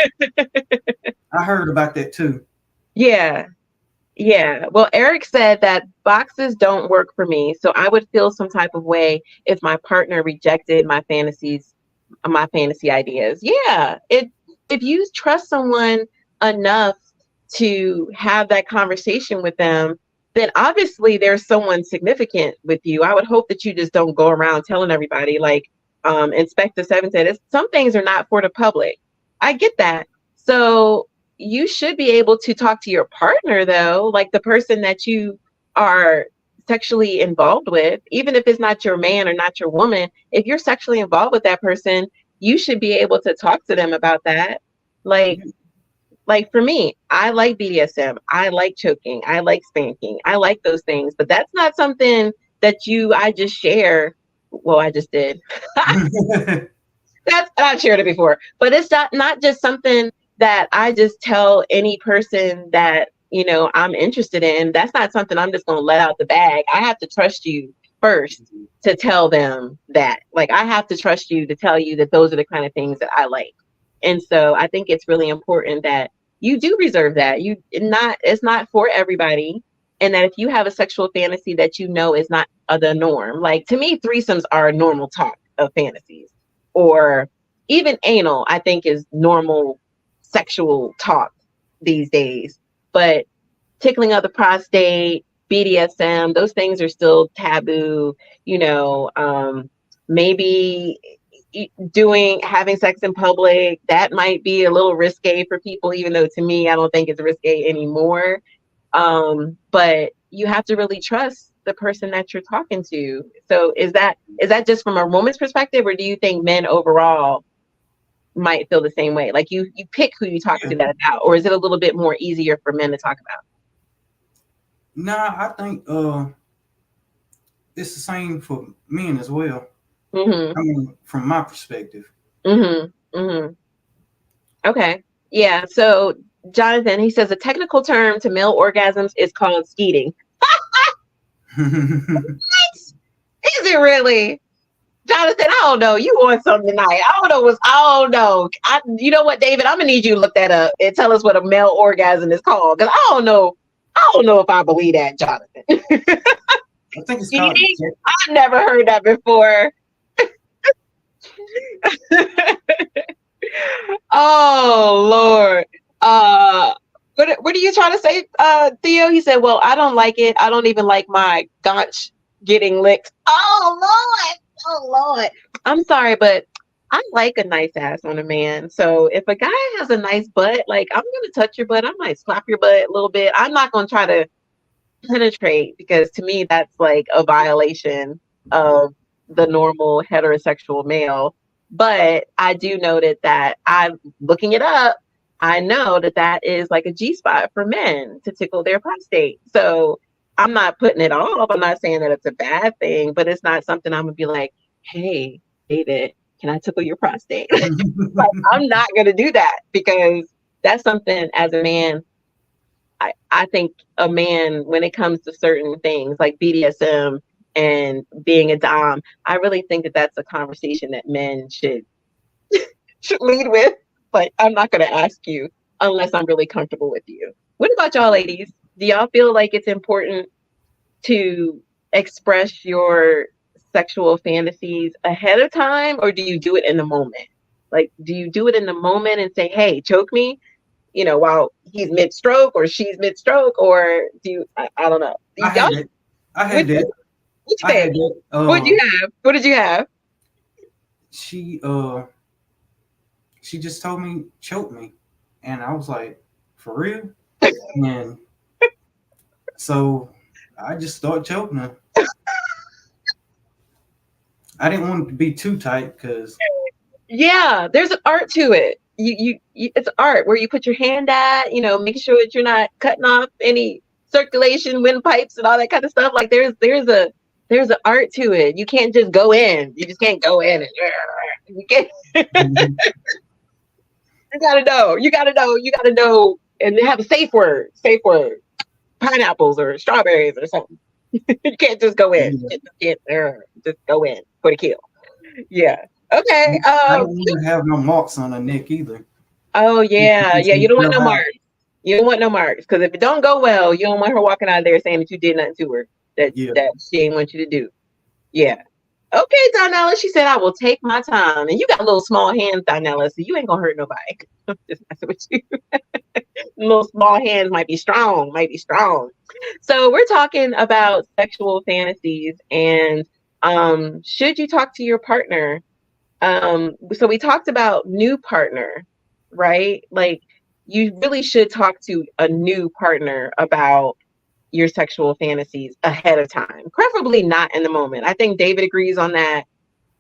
I heard about that too. Yeah. Yeah. Well, Eric said that boxes don't work for me. So I would feel some type of way if my partner rejected my fantasy ideas. Yeah. If you trust someone enough to have that conversation with them, then obviously there's someone significant with you. I would hope that you just don't go around telling everybody, like Inspector Seven said, some things are not for the public. I get that. So you should be able to talk to your partner, though, like the person that you are sexually involved with, even if it's not your man or not your woman. If you're sexually involved with that person, you should be able to talk to them about that. like Yeah, like for me, I like BDSM, I like choking, I like spanking, I like those things, but that's not something that you I just share. Well, I just did. That's I've shared it before, but it's not just something that I just tell any person that I'm interested in. That's not something I'm just going to let out the bag. I have to trust you first to tell them that. Like I have to trust you to tell you that those are the kind of things that I like. And so I think it's really important that you do reserve that. It's not for everybody. And that if you have a sexual fantasy that is not the norm, like to me, threesomes are normal talk of fantasies or even anal, I think is normal sexual talk these days. But tickling of the prostate, BDSM, those things are still taboo. Maybe doing having sex in public, that might be a little risque for people, even though to me, I don't think it's risque anymore. But you have to really trust the person that you're talking to. So is that just from a woman's perspective, or do you think men overall might feel the same way? Like you pick who you talk Yeah. to that about, or is it a little bit more easier for men to talk about? Nah, I think it's the same for men as well. Mm-hmm. I mean, from my perspective. Mm-hmm. Mm-hmm. Okay. Yeah. So Jonathan, he says a technical term to male orgasms is called skeeting. Is it really? Jonathan, I don't know. You want something tonight. I don't know. You know what, David? I'm gonna need you to look that up and tell us what a male orgasm is called. Because I don't know. I don't know if I believe that, Jonathan. I think it's called. Skeeting? I've never heard that before. Oh Lord. What are you trying to say, Theo? He said, well, I don't like it. I don't even like my gaunch getting licked. Oh Lord. Oh Lord. I'm sorry, but I like a nice ass on a man. So if a guy has a nice butt, like I'm gonna touch your butt. I might slap your butt a little bit. I'm not gonna try to penetrate because to me that's like a violation of the normal heterosexual male. But I do know that I'm looking it up. I know that is like a G spot for men to tickle their prostate. So I'm not putting it off. I'm not saying that it's a bad thing, but it's not something I'm gonna be like, hey, David, can I tickle your prostate? Like, I'm not gonna do that because that's something as a man I think a man, when it comes to certain things like BDSM and being a dom, I really think that that's a conversation that men should lead with. But I'm not going to ask you unless I'm really comfortable with you. What about y'all, ladies? Do y'all feel like it's important to express your sexual fantasies ahead of time, or do you do it in the moment? Like, do you do it in the moment and say, "Hey, choke me"? While he's mid stroke or she's mid stroke, or do you, I don't know. I Y'all, had that. I had which, that. which I thing? had that. What did you have? What did you have? She uh she just told me choke me, and I was like, for real? And so I just started choking her. I didn't want it to be too tight because Yeah, there's an art to it. It's art where you put your hand at, making sure that you're not cutting off any circulation, windpipes, and all that kind of stuff. Like there's an art to it. You can't just go in. You just can't go in and you can't. You gotta know. You gotta know. You gotta know, and have a safe word. Safe word. Pineapples or strawberries or something. You can't just go in. Just go in for the kill. Yeah. Okay. I didn't want to have no marks on her neck either. Oh yeah, It's yeah. You gonna don't want feel no how marks. You don't want no marks because if it don't go well, you don't want her walking out of there saying that you did nothing to her that yeah. that she ain't want you to do. Yeah. Okay, Donella. She said I will take my time, and you got little small hands, Donella, so you ain't gonna hurt nobody. Just messing with you. Little small hands might be strong. Might be strong. So we're talking about sexual fantasies, and should you talk to your partner? So we talked about new partner, right? Like you really should talk to a new partner about your sexual fantasies ahead of time, preferably not in the moment. I think David agrees on that.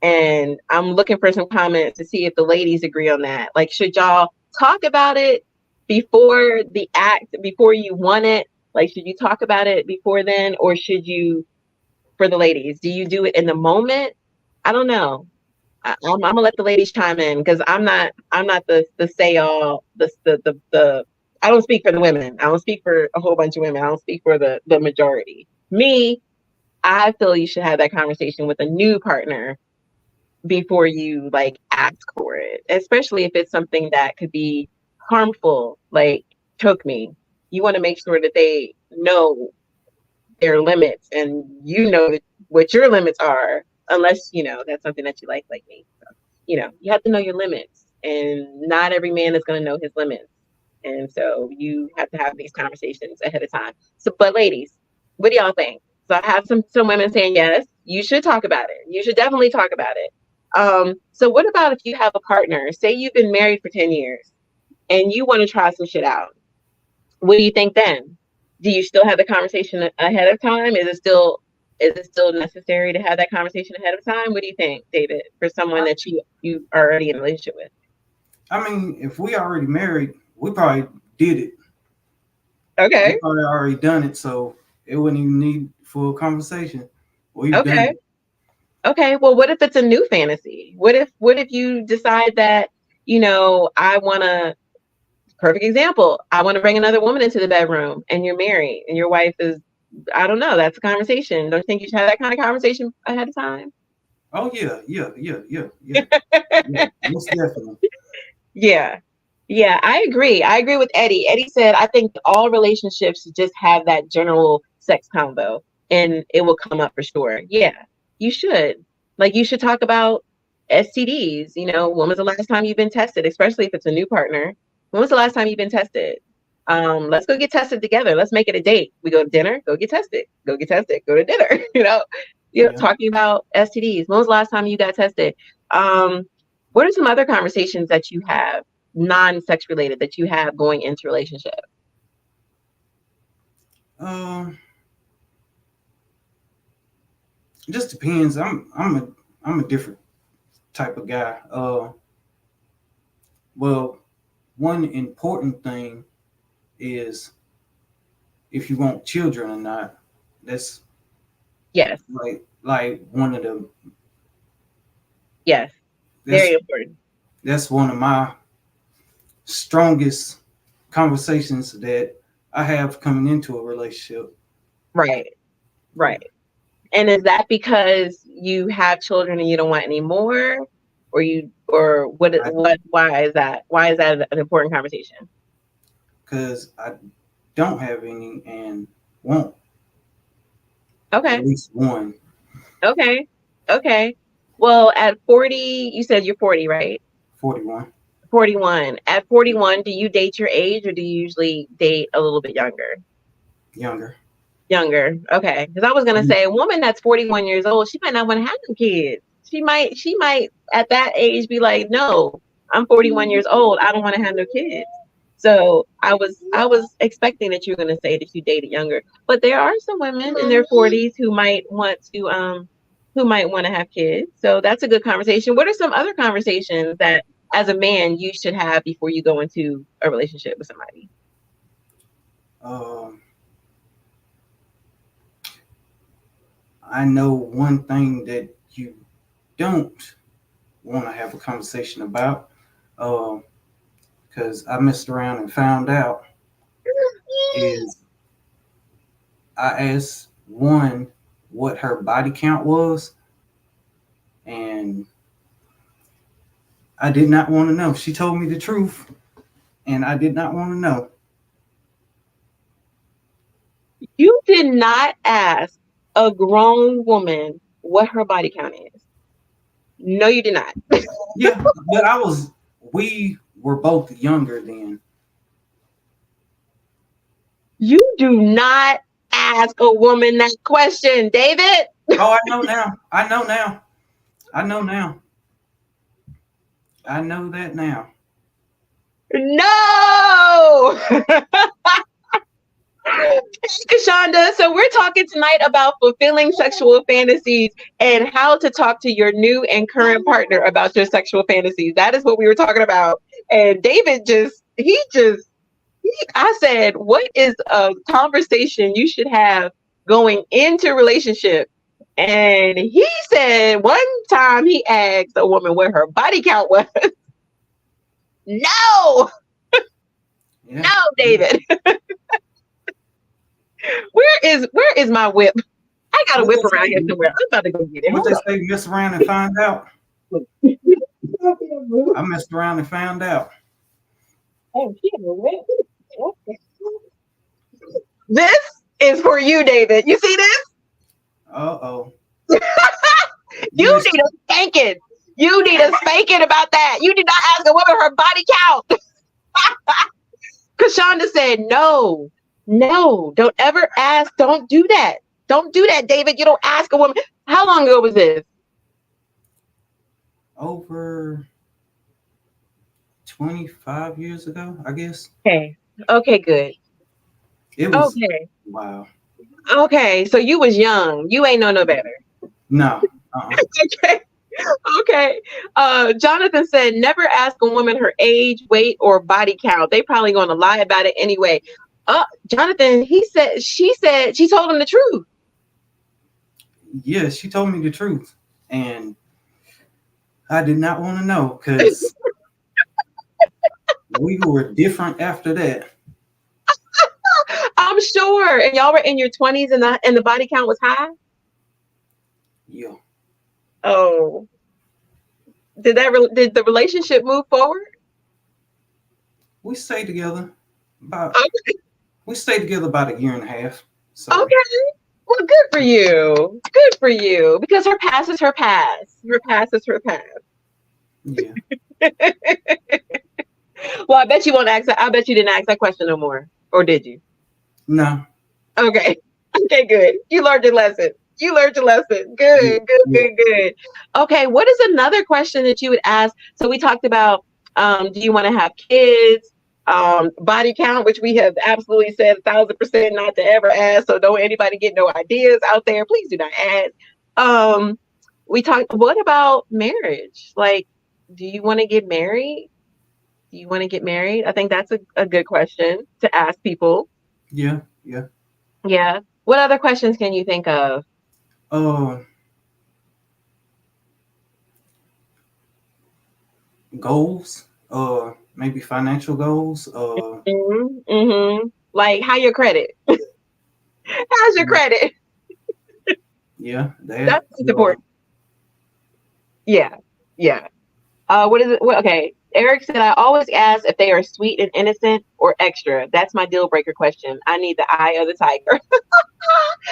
And I'm looking for some comments to see if the ladies agree on that. Like, should y'all talk about it before the act, before you want it? Like, should you talk about it before then, or should you, for the ladies, do you do it in the moment? I don't know. I'm gonna let the ladies chime in because I'm not the say all the I don't speak for the women. I don't speak for a whole bunch of women. I don't speak for the majority. Me, I feel you should have that conversation with a new partner before you like ask for it, especially if it's something that could be harmful, like choke me. You want to make sure that they know their limits and you know what your limits are, unless that's something that you like me. You have to know your limits, and not every man is going to know his limits. And so you have to have these conversations ahead of time. So, but ladies, what do y'all think? So I have some women saying yes, you should talk about it. You should definitely talk about it. So what about if you have a partner? Say you've been married for 10 years and you want to try some shit out. What do you think then? Do you still have the conversation ahead of time? Is it still necessary to have that conversation ahead of time? What do you think, David, for someone I, that you are already in a relationship with? I mean, if we already married, we probably did it. We Okay. probably already done it, so it wouldn't even need full conversation. We've done Okay. it. Okay. Well, what if it's a new fantasy? What if you decide that, I want to perfect example. I want to bring another woman into the bedroom and you're married and your wife is, I don't know, that's a conversation. Don't you think you should have that kind of conversation ahead of time? Oh yeah, yeah, yeah, yeah, yeah, yeah. Most definitely. Yeah. Yeah, I agree. I agree with Eddie. Eddie said, I think all relationships should just have that general sex combo and it will come up for sure. Yeah, you should. Like, you should talk about STDs. When was the last time you've been tested, especially if it's a new partner? When was the last time you've been tested? Let's go get tested together. Let's make it a date. We go to dinner, go get tested, go get tested, go to dinner. Yeah. Talking about STDs. When was the last time you got tested? Um, what are some other conversations that you have, non-sex related, that you have going into relationship? Um, it just depends. I'm a different type of guy. Well, one important thing is if you want children or not. That's Yes, like one of the yes, very that's important. that's one of my strongest conversations that I have coming into a relationship. Right, Yeah, right. And is that because you have children and you don't want any more, or I why is that? Why is that an important conversation? because I don't have any and want at Okay, least one. okay, okay. Well, at 40, you said you're 40, right? 41. 41. At 41, do you date your age or do you usually date a little bit younger? Younger. Younger. Okay. Because I was gonna Mm, say a woman that's 41 years old, she might not want to have some kids. She might at that age be like, no, I'm 41 years old. I don't want to have no kids. So I was expecting that you were gonna say that you dated younger. But there are some women in their 40s who might want to have kids. So that's a good conversation. What are some other conversations that as a man you should have before you go into a relationship with somebody? Um, I know one thing that you don't want to have a conversation about, because I messed around and found out, is I asked one what her body count was, and I did not want to know. She told me the truth, and I did not want to know. You did not ask a grown woman what her body count is. No, you did not. Yeah, but we were both younger then. You do not ask a woman that question, David. Oh, I know now. I know now. I know now. I know that now. No. Hey, Kashonda. So we're talking tonight about fulfilling sexual fantasies and how to talk to your new and current partner about your sexual fantasies. That is what we were talking about. And David I said, what is a conversation you should have going into relationship? And he said one time he asked a woman what her body count was. No, Yeah. no, David. Where is my whip? I got a What whip they around here say? somewhere. I'm about to go get it. What Hold they on. say? Mess around and find out. I messed around and found out. Oh, she has a whip. Okay. This is for you, David. You see this? Uh-oh. You Yes. need a spanking. You need a spanking about that. You did not ask a woman her body count. Kashonda said, no, no, don't ever ask. Don't do that. Don't do that, David. You don't ask a woman. How long ago was this? Over 25 years ago, I guess. Okay. Okay, good. It was, Okay. wow. Okay. So you was young. You ain't know no better. No. Uh-uh. Okay. Okay. Jonathan said, never ask a woman her age, weight, or body count. They probably going to lie about it anyway. Jonathan, she told him the truth. Yeah, she told me the truth. And I did not want to know because we were different after that. I'm sure. And y'all were in your 20s and the body count was high. Yeah. Oh, did the relationship move forward? We stayed together about Okay. we stayed together about a year and a half. So Okay. Well, good for you. Good for you. Because her past is her past. Her past is her past. yeah. Well, I bet you won't ask that. I bet you didn't ask that question no more. Or did you? No. Okay. Okay, good. You learned your lesson. You learned your lesson. Yeah. Good, good, Yeah. good, good. Okay, what is another question that you would ask? So we talked about do you want to have kids? Body count, which we have absolutely said 1,000% not to ever ask. So don't anybody get no ideas out there. Please do not ask. We talked, what about marriage? Like, do you want to get married? Do you want to get married? I think that's a good question to ask people. Yeah. Yeah. Yeah. What other questions can you think of? Uh goals, maybe financial goals, Like, how your credit? How's your credit? yeah, That's that important. Yeah. Yeah. What is it? Okay. Eric said, I always ask if they are sweet and innocent or extra. That's my deal breaker question. I need the eye of the tiger.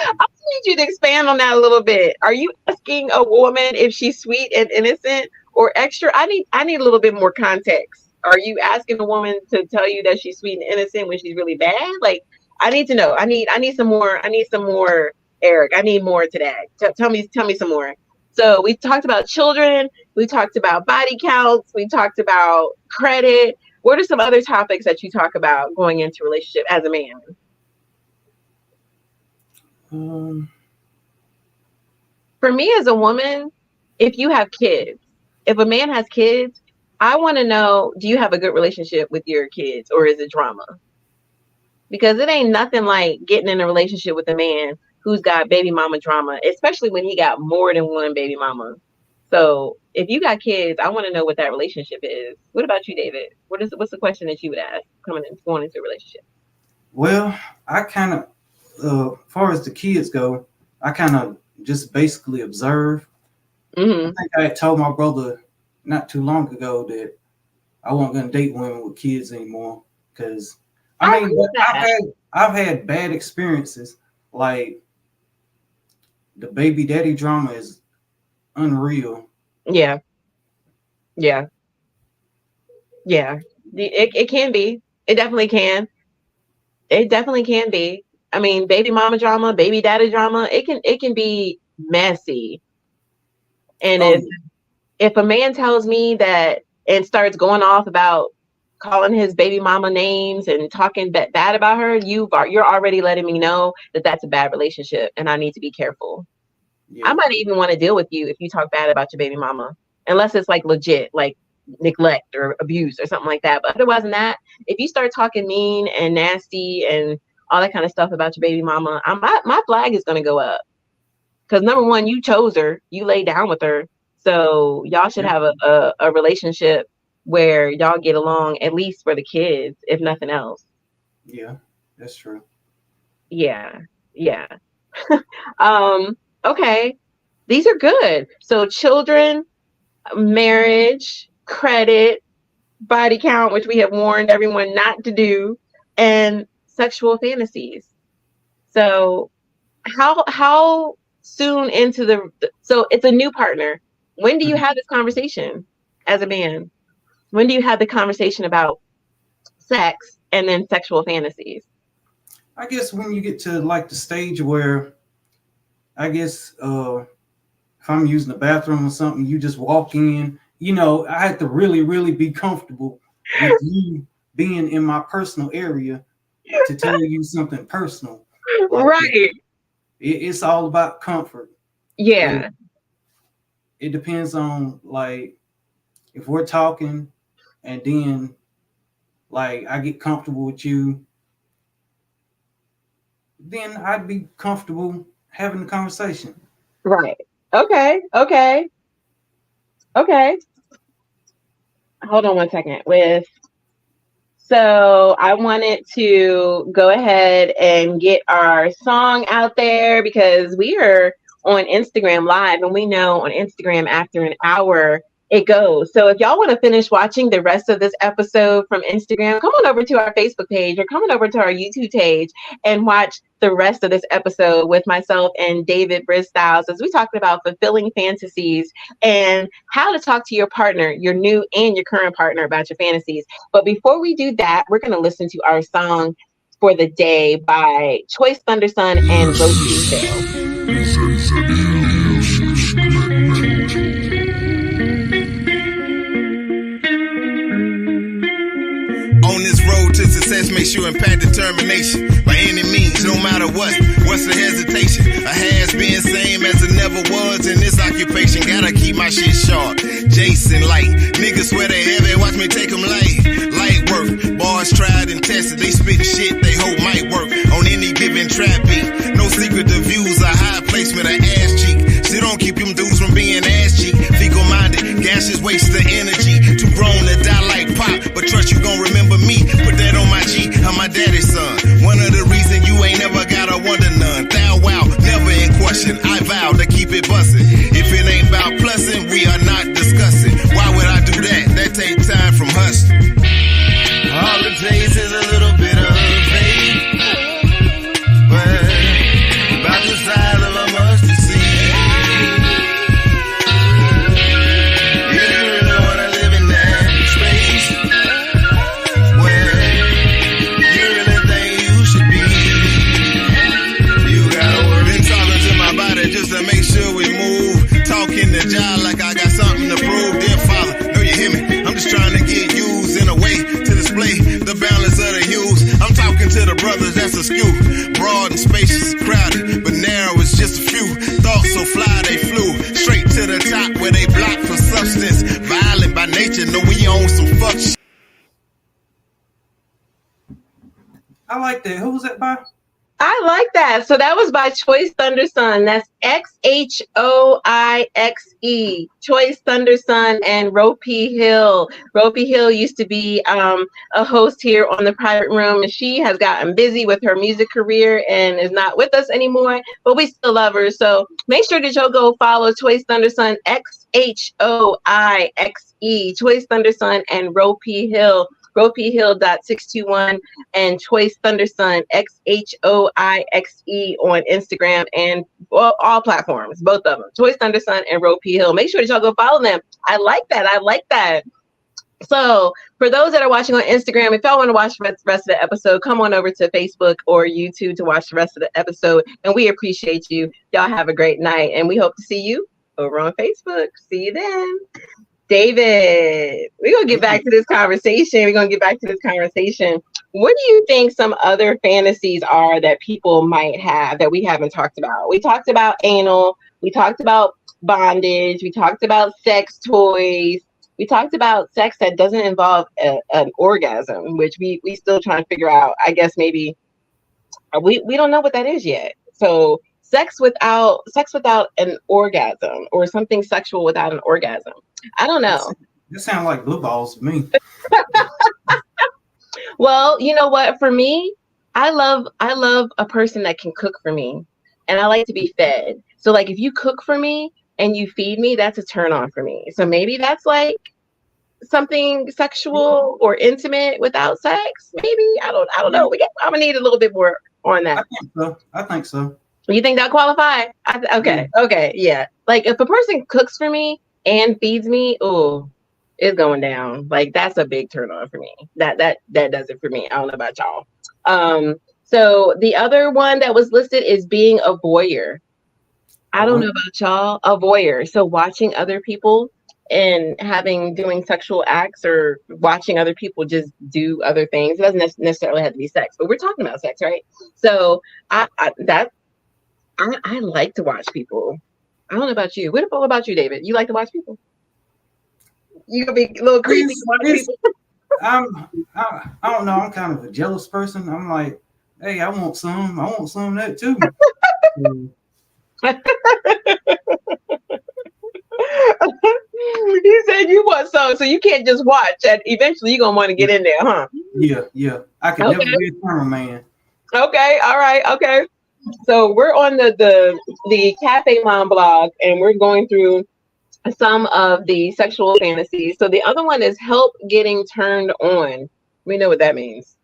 I need you to expand on that a little bit. Are you asking a woman if she's sweet and innocent or extra? I need a little bit more context. Are you asking a woman to tell you that she's sweet and innocent when she's really bad? Like, I need to know. I need some more. I need some more, Eric. I need more to that. Tell me some more. So we talked about children. We talked about body counts. We talked about credit. What are some other topics that you talk about going into a relationship as a man? um For me as a woman, if you have kids, if a man has kids, I want to know, do you have a good relationship with your kids or is it drama? Because it ain't nothing like getting in a relationship with a man who's got baby mama drama, especially when he got more than one baby mama. So if you got kids, I want to know what that relationship is. What about you, David? What's the question that you would ask going into a relationship? well, I kind of far as the kids go, I kind of just basically observe. I Mm-hmm. think I had told my brother not too long ago that I wasn't gonna date women with kids anymore because I I mean, agree but with that. I've had bad experiences. Like the baby daddy drama is unreal. Yeah, yeah, yeah. It can be. It definitely can. It definitely can be. I mean, baby mama drama, baby daddy drama, it can be messy. And Oh if a man tells me that and starts going off about calling his baby mama names and talking bad about her, you're already letting me know that that's a bad relationship and I need to be careful. I yeah, might even want to deal with you if you talk bad about your baby mama, unless it's like legit, like neglect or abuse or something like that. But otherwise than that, if you start talking mean and nasty and all that kind of stuff about your baby mama, my flag is going to go up. Because number one, you chose her, you laid down with her, so y'all should Yeah, have a relationship where y'all get along at least for the kids, if nothing else. yeah, that's true. Yeah, yeah. Okay, these are good. So children, marriage, credit, body count, which we have warned everyone not to do, and sexual fantasies. So how soon into the so it's a new partner. When do you Mhm. have this conversation as a man? When do you have the conversation about sex and then sexual fantasies? I guess when you get to like the stage where I guess if I'm using the bathroom or something, you just walk in. I have to really, really be comfortable with you being in my personal area to tell you something personal like that. Right. It's all about comfort. It Yeah. it depends on like if we're talking and then like I get comfortable with you, then I'd be comfortable having the conversation. Right. Okay. Okay. Okay. Hold on one second. So I wanted to go ahead and get our song out there because we are on Instagram Live, and we know on Instagram after an hour it goes. So if y'all want to finish watching the rest of this episode from Instagram, come on over to our Facebook page or come on over to our YouTube page and watch the rest of this episode with myself and David Bristylez as we talked about fulfilling fantasies and how to talk to your partner, your new and your current partner, about your fantasies. But before we do that, we're going to listen to our song for the day by Choice Thunderson and Rosie Hill. On this road to success, make sure impact determination. By any means, no matter what. What's the hesitation? A has been same as it never was in this occupation. Gotta keep my shit sharp. Jason light. Niggas swear they heavy, watch me take them light. Light work. Bars tried and tested. They spit shit they hope might work on any given trap beat. No secret to views, a high placement, an ass cheek. Still don't keep them dudes from being ass cheek. Fecal minded, gaseous waste of energy. Too grown to die like pop, but trust you gon' remember me. Put that on my G, I'm my daddy's son. One of the reasons you ain't never got a wonder none. Thou wow, never in question. I vow to keep it bustin'. If it ain't about plussin', we are not discussing. Why would I do that? That take time from hustling. All it takes is a little bit of faith. But about the size of a mustard seed. You really wanna live in that space where you really think you should be. You gotta work. Been talking to my body just to make sure we move. Talking to John like I got something to prove. Dear Father, know you hear me? I'm just trying to get used in a way to display the balance of the hues. I'm talking to the brothers that's askew. Broad and spacious, crowded, but narrow is just a few. Thoughts so fly they flew straight to the top where they block for substance. Violent by nature, know we own some fuck shit. I like that. Who was that by? I like that. So that was by Choice Thunderson. That's Xoixe. Choice Thunderson and Ropey Hill. Ropey Hill used to be a host here on the Private Room, and she has gotten busy with her music career and is not with us anymore, but we still love her. So make sure that you'll go follow Choice Thunderson, Xoixe. Choice Thunderson and Ropey Hill. RopeyHill.621 and Choice Thunderson, Xoixe, on Instagram and all platforms, both of them. Choice Thunderson and Ropey Hill. Make sure that y'all go follow them. I like that. I like that. So for those that are watching on Instagram, if y'all want to watch the rest of the episode, come on over to Facebook or YouTube to watch the rest of the episode. And we appreciate you. Y'all have a great night. And we hope to see you over on Facebook. See you then. David, we're going to get back to this conversation. What do you think some other fantasies are that people might have that we haven't talked about? We talked about anal. We talked about bondage. We talked about sex toys. We talked about sex that doesn't involve an orgasm, which we still trying to figure out. I guess maybe we don't know what that is yet. So sex without an orgasm, or something sexual without an orgasm. I don't know. This sounds like blue balls to me. Well, you know what? For me, I love a person that can cook for me, and I like to be fed. So like if you cook for me and you feed me, that's a turn on for me. So maybe that's like something sexual or intimate without sex. Maybe I don't Yeah, know. I'm gonna need a little bit more on I that. think so. I think so. You think that qualify? Yeah. Okay, yeah. Like if a person cooks for me and feeds me, oh, it's going down. Like that's a big turn on for me. That does it for me. I don't know about y'all. Um, so the other one that was listed is being a voyeur. I Oh, don't know what? about y'all. A voyeur. So watching other people and doing sexual acts, or watching other people just do other things. It doesn't necessarily have to be sex, but we're talking about sex, right? So I like to watch people. I don't know about you. What about you, David? You like to watch people? You gonna be a little creepy to It's, watch it's, people? I don't know. I'm kind of a jealous person. I'm like, hey, I want some. I want some of that too. So, You said you want some, so you can't just watch. And eventually, you're gonna want to get in there, huh? yeah, yeah. I could never Okay. be a cameraman. Okay. All right. Okay. So we're on the Cafe Mom blog, and we're going through some of the sexual fantasies. So the other one is help getting turned on. We know what that means.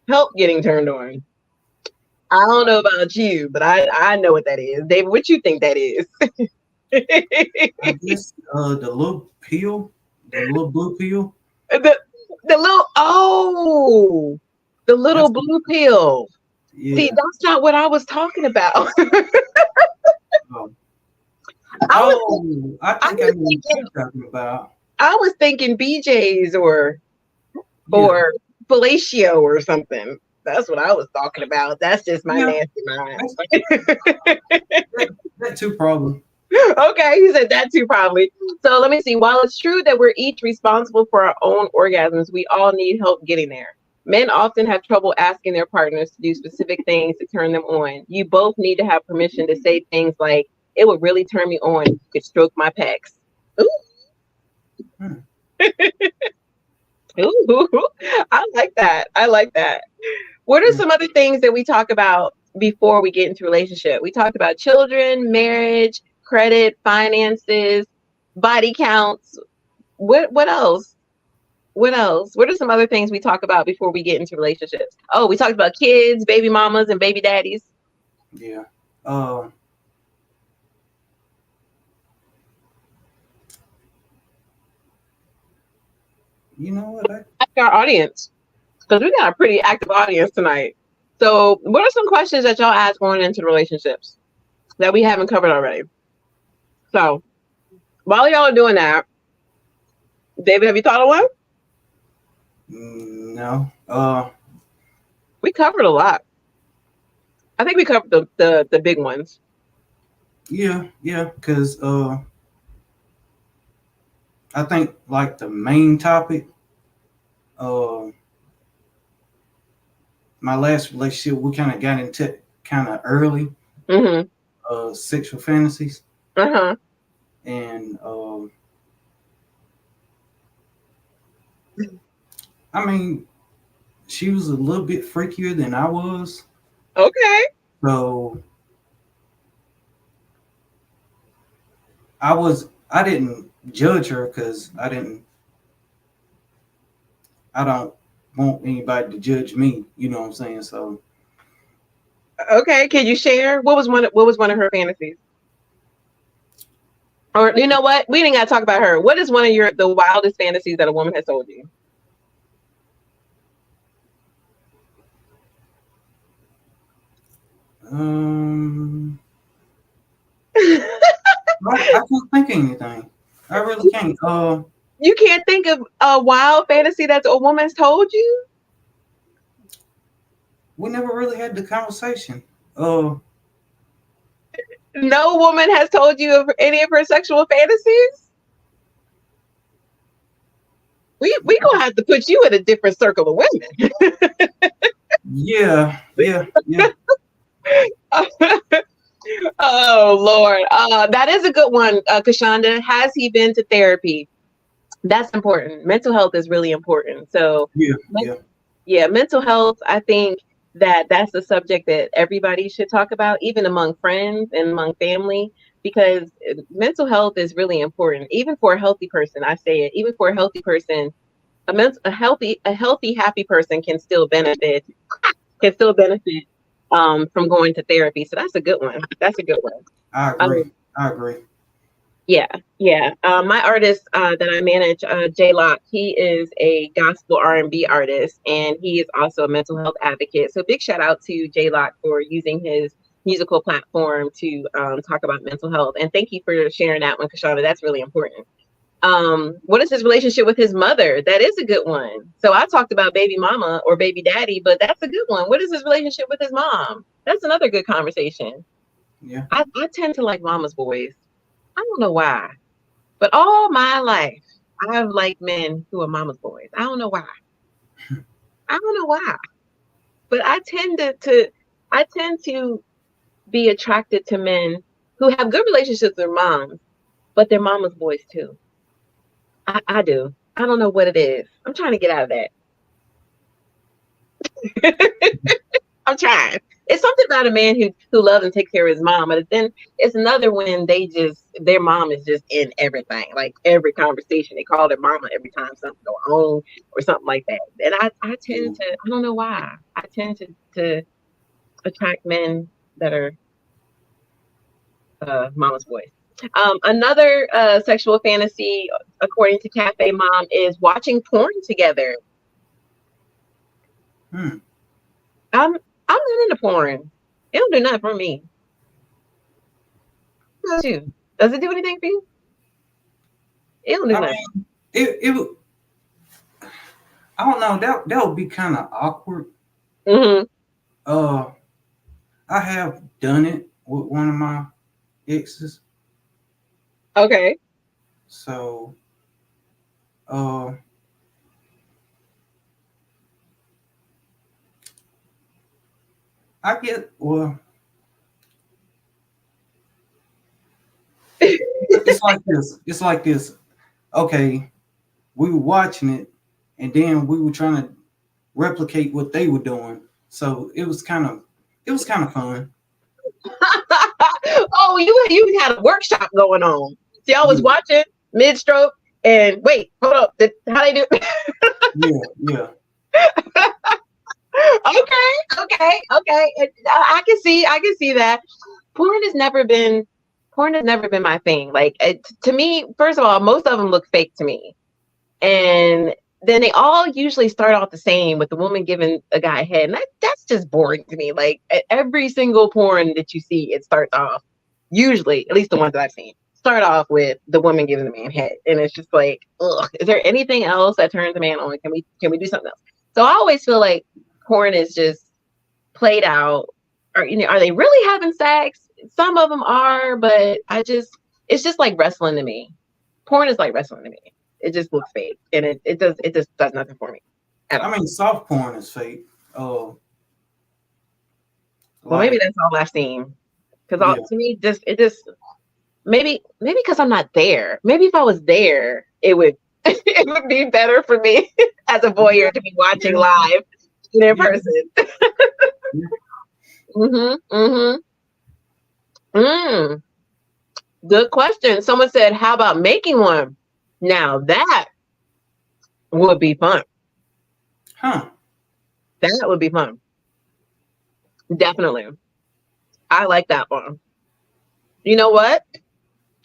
Help getting turned on. I don't know about you, but I know what that is. David, what you think that is? the I guess the little pill, the little blue pill. the little the little That's blue pill. See, yeah. that's not what I was talking about. Um, I was oh, I I think I was know what thinking you're talking about. BJ's Yeah, or fellatio or something. That's what I was talking about. That's just my yeah. nasty mind. That's, that too probably. Okay, he said that too, probably. So let me see. While it's true that we're each responsible for our own orgasms, we all need help getting there. Men often have trouble asking their partners to do specific things to turn them on. You both need to have permission to say things like, "It would really turn me on if you could stroke my pecs." Ooh, Hmm. ooh, I like that. I like that. What are Yeah. some other things that we talk about before we get into a relationship? We talked about children, marriage, credit, finances, body counts. What else? What else? What are some other things we talk about before we get into relationships? Oh, we talked about kids, baby mamas, and baby daddies. Yeah. Uh, you know what? Ask our audience, because we got a pretty active audience tonight. So, what are some questions that y'all ask going into relationships that we haven't covered already? So, while y'all are doing that, David, have you thought of one? No. We covered a lot. I think we covered the big ones. Yeah, yeah. Cause I think like the main topic. Uh, my last relationship, we kind of got into kind of early. Mm-hmm. Sexual fantasies, Uh-huh. and I mean, she was a little bit freakier than I was, Okay. so I didn't judge her because I don't want anybody to judge me. You know what I'm saying? So Okay. Can you share what was one of her fantasies? Or you know what? We didn't gotta talk about her. What is one of the wildest fantasies that a woman has told you? um, I can't think of anything. I really can't. You can't think of a wild fantasy that a woman's told you? We never really had the conversation. No woman has told you of any of her sexual fantasies? We gonna have to put you in a different circle of women. Yeah, yeah, yeah. Oh Lord, that is a good one, Kashonda. Has he been to therapy? That's important. Mental health is really important. So, Yeah, men- yeah. yeah, mental health. I think that that's a subject that everybody should talk about, even among friends and among family, because mental health is really important. Even for a healthy person, I say it. Even for a healthy person, a healthy, happy person can still benefit from going to therapy. So that's a good one. That's a good one. I Um, agree. I agree. yeah, yeah. My artist that I manage, J Lock, he is a gospel R&B artist, and he is also a mental health advocate. So big shout out to J Lock for using his musical platform to talk about mental health. And thank you for sharing that one, Kashana. That's really important. What is his relationship with his mother? That is a good one. So I talked about baby mama or baby daddy, but that's a good one. What is his relationship with his mom? That's another good conversation. Yeah. I tend to like mama's boys. I don't know why, but all my life I've liked men who are mama's boys. I don't know why. I don't know why, but I tend to be attracted to men who have good relationships with their moms, but they're mama's boys too. I do. I don't know what it is. I'm trying to get out of that. I'm trying. It's something about a man who loves and takes care of his mom, but then it's another when their mom is just in everything, like every conversation. They call their mama every time something go on or something like that. And I tend to, I don't know why. I tend to attract men that are mama's boys. Another sexual fantasy, according to Cafe Mom, is watching porn together. Hmm. I'm not into porn. It don't do nothing for me. How about you? Does it do anything for you? It don't do I nothing. mean, it. I don't know. That would be kind of awkward. Hmm. Uh, I have done it with one of my exes. Okay. So, uh, I get well. It's like this. It's like this. Okay, we were watching it, and then we were trying to replicate what they were doing. So it was kind of fun. Oh, you had a workshop going on. See, I was Yeah, watching mid stroke and wait, hold up. How they do? yeah, yeah. Okay, okay. I can see that. Porn has never been porn has never been my thing. Like to me, first of all, most of them look fake to me. And then they all usually start off the same with the woman giving a guy a head. And that's just boring to me. Like every single porn that you see, it starts off, usually, at least the ones that I've seen, start off with the woman giving the man head. And it's just like, ugh, is there anything else that turns the man on? Can we do something else? So I always feel like porn is just played out. Or are they really having sex? Some of them are, but it's just like wrestling to me. Porn is like wrestling to me. It just looks fake, and it just does nothing for me at I all. mean, soft porn is fake. Well, maybe Like that's all I've seen. Because yeah, to me, just it just maybe because I'm not there. Maybe if I was there, it would it would be better for me as a yeah, voyeur to be watching yeah, live and in yeah, person. yeah. Mhm. Mhm. Mm. Good question. Someone said, "How about making one?" Now that would be fun. Huh? That would be fun. Definitely. I like that one. You know what?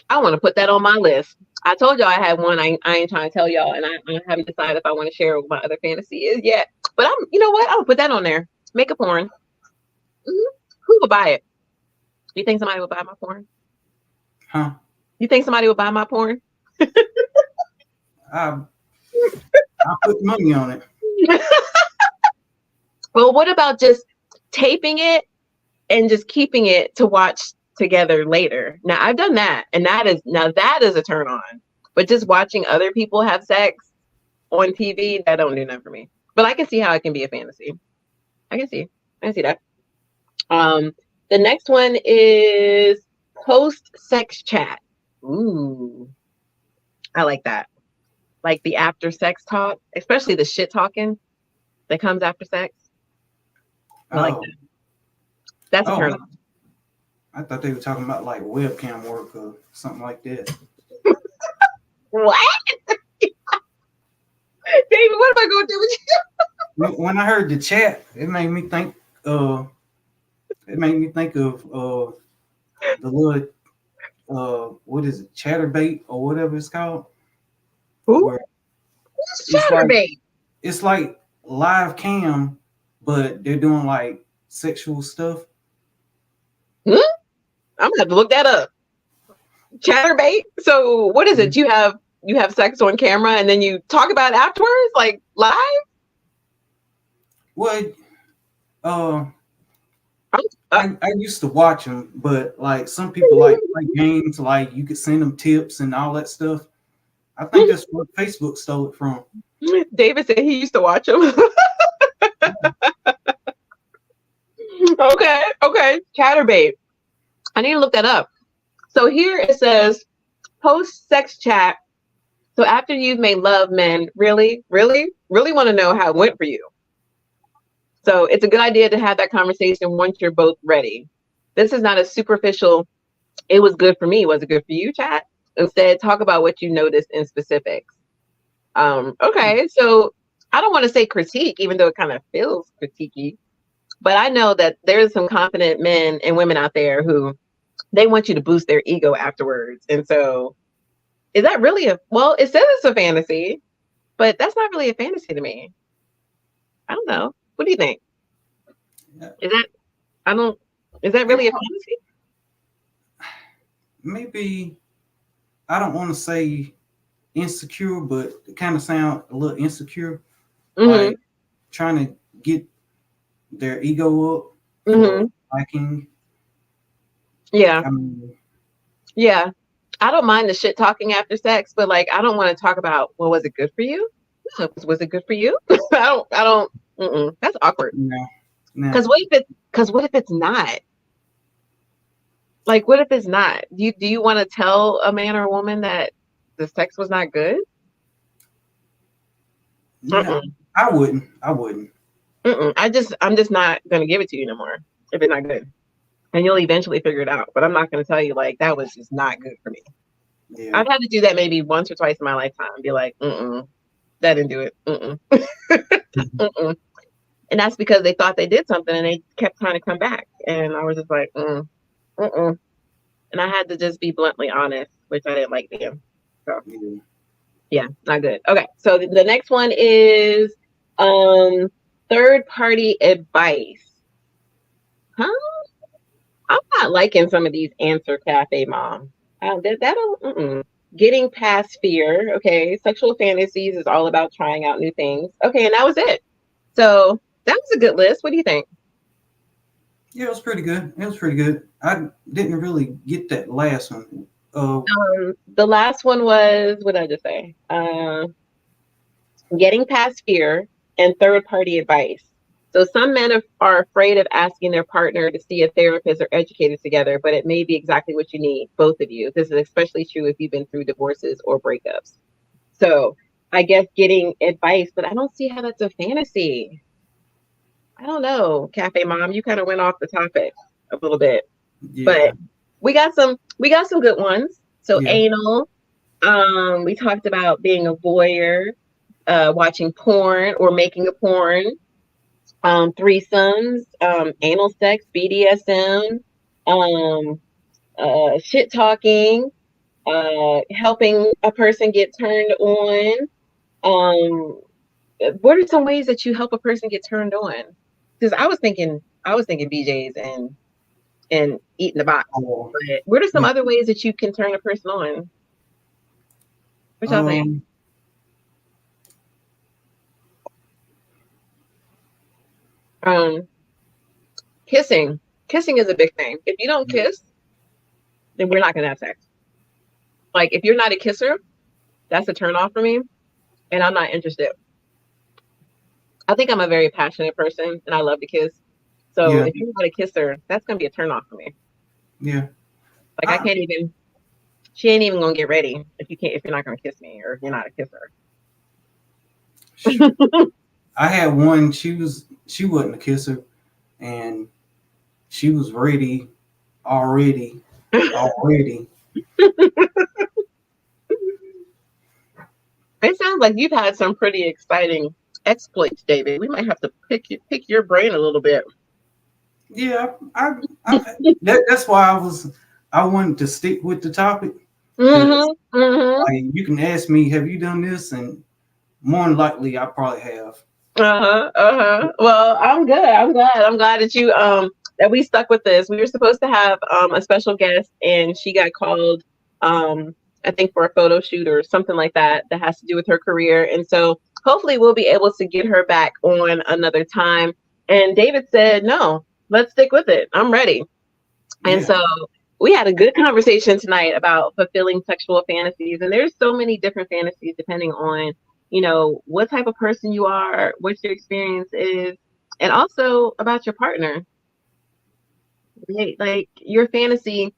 I want to put that on my list. I told y'all I had one. I ain't trying to tell y'all, and I haven't decided if I want to share what my other fantasy is yet. But you know what? I'll put that on there. Make a porn. Who would buy it? You think somebody would buy my porn? Huh? You think somebody would buy my porn? I I put money on it. Well, what about just taping it and just keeping it to watch together later? Now I've done that, and that is a turn on. But just watching other people have sex on TV, that don't do nothing for me. But I can see how it can be a fantasy. I can see. I can see that. Um, The next one is post-sex chat. Ooh, I like that. Like the after sex talk, especially the shit talking that comes after sex. I like Oh, that. That's a turn oh, on. I thought they were talking about like webcam work or something like that. What? David, what am I going to do with When I heard the chat, it made me think. Of the little what is it, chatterbait or whatever it's called, you? Who? where Who's it's like Chatterbait? it's like live cam, but they're doing like sexual stuff. Hmm? I'm gonna have to look that up. Chatterbait. So what is it? You have sex on camera and then you talk about it afterwards, like live? Well, uh, I'm, uh, I used to watch them, but like some people like play games, like you could send them tips and all that stuff. I think that's where Facebook stole it from. David said he used to watch them. Okay. Chatterbait. I need to look that up. So here it says post sex chat. So after you've made love, men really want to know how it went for you. So it's a good idea to have that conversation once you're both ready. This is not a superficial, it was good for me. Was it good for you, chat? Instead, talk about what you noticed in specifics. Okay, so I don't want to say critique, even though it kind of feels critiquey, but I know that there's some confident men and women out there who they want you to boost their ego afterwards. And so is that really well, it says it's a fantasy, but that's not really a fantasy to me. I don't know. What do you think? Is that I don't is that really a fantasy? Maybe I don't want to say insecure, but it kind of sound a little insecure, Mm-hmm. like trying to get their ego up Mm-hmm. for liking. Yeah. I mean, Yeah. I don't mind the shit talking after sex, but like I don't want to talk about, well, was it good for you? Was it good for you? I don't that's awkward. no, no, Because what if it's not? Like what if it's not? Do you want to tell a man or a woman that the sex was not good? no, Mm-mm. I wouldn't. I wouldn't. Mm-mm. I'm just not gonna give it to you no more if it's not good. And you'll eventually figure it out. But I'm not gonna tell you like that was just not good for me. Yeah. I've had to do that maybe once or twice in my lifetime. Be like, that didn't do it. Mm-mm. And that's because they thought they did something and they kept trying to come back. And I was just like, mm-mm. And I had to just be bluntly honest, which I didn't like them. So Yeah. yeah, not good. Okay, so the next one is um third party advice. Huh? I'm not liking some of these answer cafe moms. That don't. Getting past fear. Okay, sexual fantasies is all about trying out new things. Okay, and that was it. So that was a good list. What do you think? Yeah, it was pretty good. It was pretty good. I didn't really get that last one. The last one was what did I just say? Getting past fear and third party advice. So some men are afraid of asking their partner to see a therapist or educators together, but it may be exactly what you need, both of you. This is especially true if you've been through divorces or breakups. So I guess getting advice, but I don't see how that's a fantasy. I don't know, Cafe Mom. You kind of went off the topic a little bit, Yeah, but we got some good ones. So yeah. anal. We talked about being a voyeur, watching porn or making a porn, threesomes, anal sex, BDSM, um, shit talking, helping a person get turned on. Um, what are some ways that you help a person get turned on? Because I was thinking BJ's and eating the box. Oh, But what are some yeah. other ways that you can turn a person on? What y'all think? Um, Um, kissing. Kissing is a big thing. If you don't kiss, then we're not gonna have sex. Like if you're not a kisser, that's a turn off for me, and I'm not interested. I think I'm a very passionate person, and I love to kiss. So Yeah, if you want to kiss her, that's gonna be a turn off for me. yeah. Like I I, can't even. She ain't even gonna get ready if you can't. If you're not gonna kiss me, or if you're not a kisser. sh- I had one. She wasn't a kisser, and she was ready already, already. It sounds like you've had some pretty exciting exploits, David. We might have to pick your brain a little bit. Yeah, that's why I wanted to stick with the topic because Mm-hmm. Mm-hmm. like you can ask me, have you done this, and more than likely I probably have. Uh-huh. Uh-huh. Well, I'm good. I'm glad. I'm glad that you that we stuck with this. We were supposed to have a special guest and she got called I think for a photo shoot or something like that that has to do with her career. And so hopefully we'll be able to get her back on another time. And David said, "No, let's stick with it. I'm ready." And Yeah, so we had a good conversation tonight about fulfilling sexual fantasies. And there's so many different fantasies depending on, what type of person you are, what your experience is, and also about your partner. Right? Like your fantasy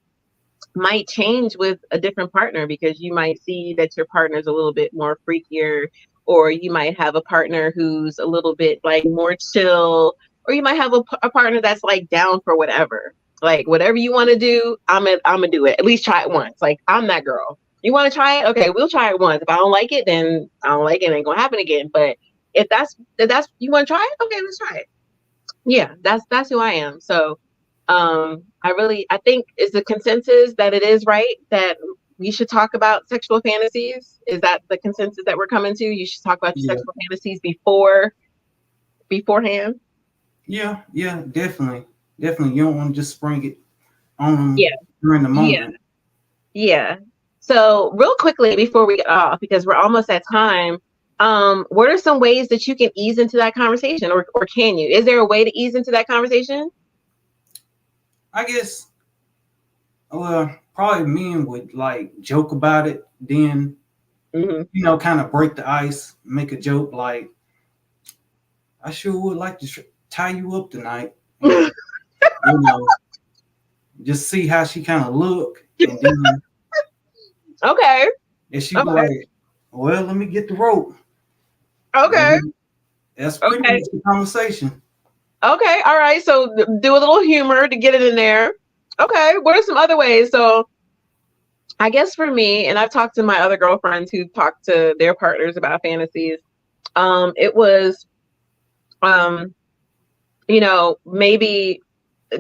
might change with a different partner because you might see that your partner's a little bit more freakier, or you might have a partner who's a little bit like more chill, or you might have a partner that's like down for whatever. Like whatever you want to do, I'm gonna do it. At least try it once. Like I'm that girl. You want to try it? Okay, we'll try it once. If I don't like it, then I don't like it. It ain't gonna happen again. But if that's you want to try it, okay, let's try it. Yeah, that's who I am. So I think is the consensus that it is right that we should talk about sexual fantasies. Is that the consensus that we're coming to? You should talk about your yeah, sexual fantasies beforehand. yeah. Definitely, definitely. You don't want to just spring it on Yeah, 'em during the yeah, moment. yeah. So real quickly before we get off, because we're almost at time, what are some ways that you can ease into that conversation, or can you? Is there a way to ease into that conversation? I guess. Well, probably men would like joke about it, then Hmm. kind of break the ice, make a joke like, "I sure would like to tie you up tonight," and you know, just see how she kind of look, and then Okay. if she be Okay. like, "Well, let me get the rope," and Okay. then that's pretty Okay. much the conversation. Okay, all right. So do a little humor to get it in there. Okay, what are some other ways? So I guess for me, and I've talked to my other girlfriends who talked to their partners about fantasies. It was, um, maybe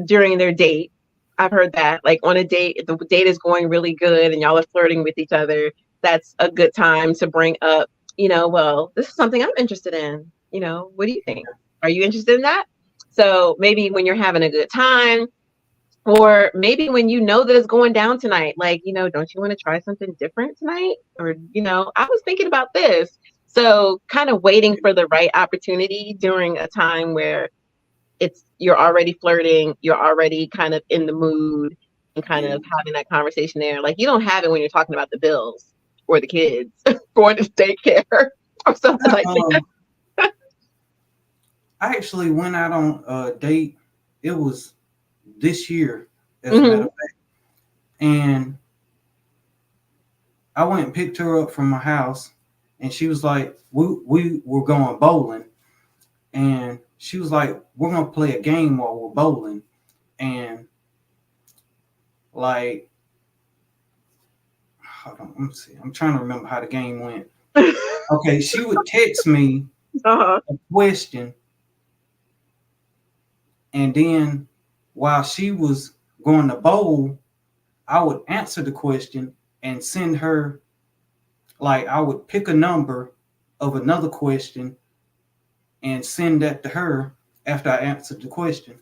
during their date. I've heard that, like on a date, if the date is going really good and y'all are flirting with each other, that's a good time to bring up, well, this is something I'm interested in. What do you think? Are you interested in that? So maybe when you're having a good time, or maybe when you know that it's going down tonight, like, don't you want to try something different tonight? Or, I was thinking about this. So kind of waiting for the right opportunity during a time where you're already flirting, you're already kind of in the mood and kind Yeah. of having that conversation there. Like you don't have it when you're talking about the bills or the kids going to daycare or something I, like that. um, I actually went out on a date. It was this year, as a matter Hmm. of fact, and I went and picked her up from my house, and she was like, we were going bowling, and she was like, we're gonna play a game while we're bowling, and like, hold on, let me see, I'm trying to remember how the game went. Okay, she would text me Uh-huh. a question, and then while she was going to bowl, I would answer the question and send her, like, I would pick a number of another question and send that to her after I answered the question.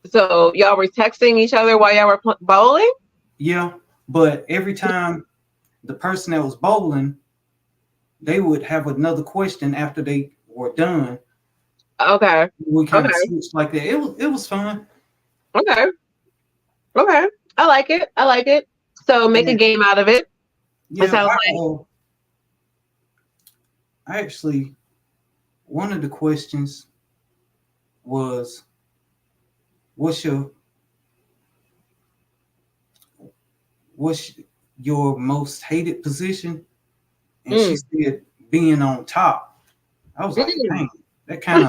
So y'all were texting each other while y'all were bowling? Yeah, but every time the person that was bowling, they would have another question after they were done. Okay. We kind of Okay. switched like that. It was fun. Okay. Okay. I like it. I like it. So make a And game out of it. It yeah, sounds I actually one of the questions. was, what's your what's your most hated position? And she Mm. said being on top. I was like, Mm. dang, that kind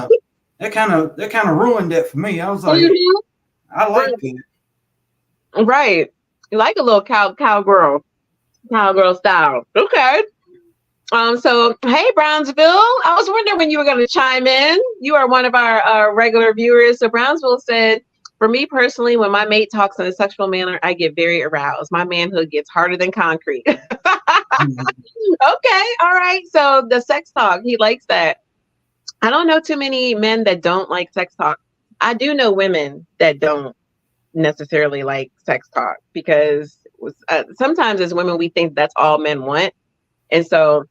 of ruined that for me. I was like, Mhm. I Right. like that. Right. You like a little cowgirl style. Okay. So hey Brownsville, I was wondering when you were going to chime in. You are one of our regular viewers. So Brownsville said, for me personally, when my mate talks in a sexual manner, I get very aroused. My manhood gets harder than concrete. Okay, all right. So the sex talk, he likes that. I don't know too many men that don't like sex talk. I do know women that don't necessarily like sex talk because sometimes as women we think that's all men want, and so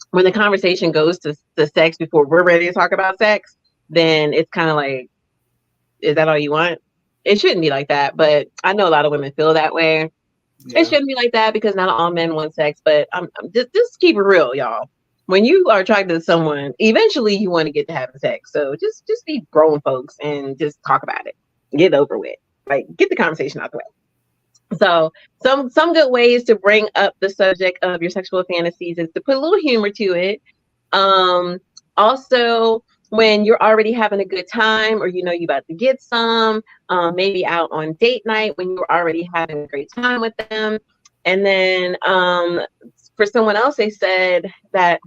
when the conversation goes to sex before we're ready to talk about sex, then it's kind of like, is that all you want? It shouldn't be like that, but I know a lot of women feel that way. It Yeah. shouldn't be like that because not all men want sex, but I'm just keep it real, y'all. When you are attracted to someone, eventually you want to get to having sex. So just be grown folks and just talk about it. Get it over with. Like get the conversation out the way. So some good ways to bring up the subject of your sexual fantasies is to put a little humor to it. Um, Also, when you're already having a good time, or you know you about to get some, maybe out on date night when you're already having a great time with them, and then for someone else, they said that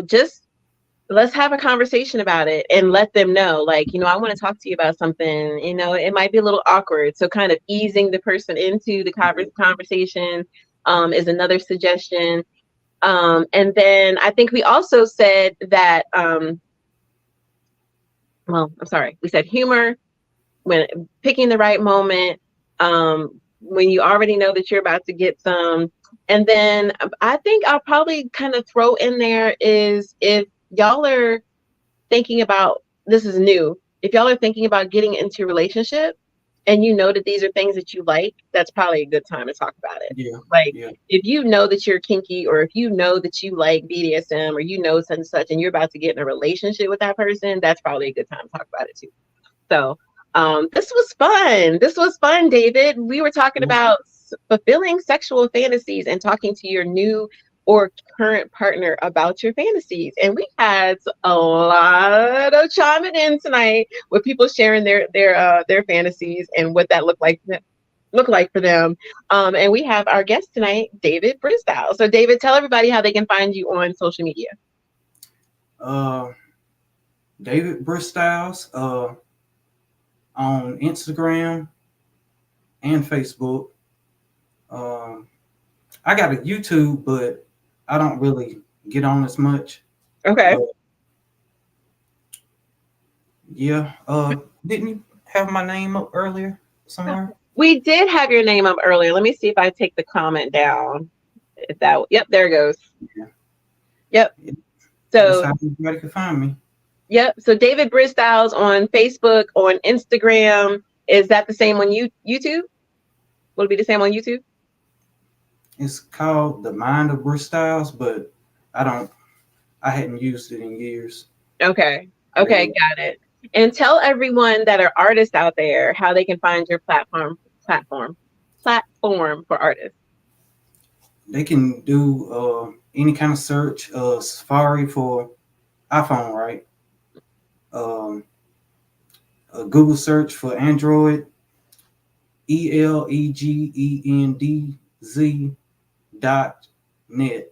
just let's have a conversation about it and let them know, like, I want to talk to you about something. It might be a little awkward, so kind of easing the person into the conversation is another suggestion. And then I think we also said that well, I'm sorry, we said humor when picking the right moment, when you already know that you're about to get some. And then I think I'll probably kind of throw in there is, if y'all are thinking about, this is new, if y'all are thinking about getting into a relationship and you know that these are things that you like, that's probably a good time to talk about it. Yeah. Like, Yeah. if you know that you're kinky, or if you know that you like BDSM, or such and such, and you're about to get in a relationship with that person, that's probably a good time to talk about it too. So this was fun. This was fun, David. We were talking about fulfilling sexual fantasies and talking to your new or current partner about your fantasies. And we had a lot of chiming in tonight with people sharing their fantasies and what that look like for them. And we have our guest tonight, David Bristylez. So David, tell everybody how they can find you on social media. David Bristylez on Instagram and Facebook. I got a YouTube, but I don't really get on as much. Okay. But yeah, didn't you have my name up earlier somewhere? We did have your name up earlier. Let me see if I take the comment down. Yep, there it goes. Yeah. Yep. That's So, how everybody can find me. yep. So David Bristylez on Facebook, on Instagram. Is that the same on YouTube? Will it be the same on YouTube? It's called The Mind of Bristylez, but I hadn't used it in years. Okay. Okay, Really. got it. And tell everyone that are artists out there how they can find your platform for artists. They can do any kind of search, Safari for iPhone, right? A Google search for Android, ELEGENDZ.net.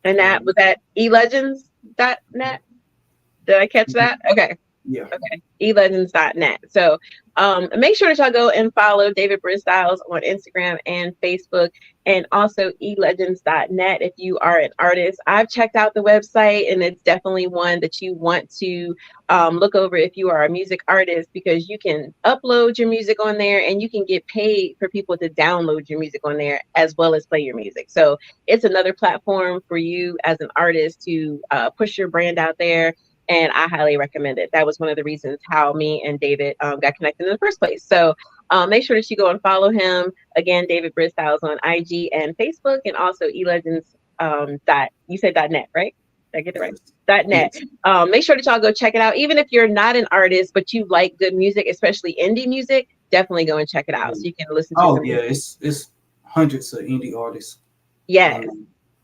And that And was at elegends.net. Did I catch that? Okay. yeah, Okay, elegends.net. So make sure that y'all go and follow David Bristylez on Instagram and Facebook, and also elegends.net if you are an artist. I've checked out the website, and it's definitely one that you want to look over if you are a music artist, because you can upload your music on there and you can get paid for people to download your music on there as well as play your music. So it's another platform for you as an artist to push your brand out there, and I highly recommend it. That was one of the reasons how me and David got connected in the first place. So make sure that you go and follow him. Again, David Bristylez on IG and Facebook, and also elegends you said .net, right? I get it right. Yes. .net. Yes. Make sure that y'all go check it out. Even if you're not an artist, but you like good music, especially indie music, definitely go and check it out so you can listen to Oh some. yeah, it's hundreds of indie artists on Yes, there.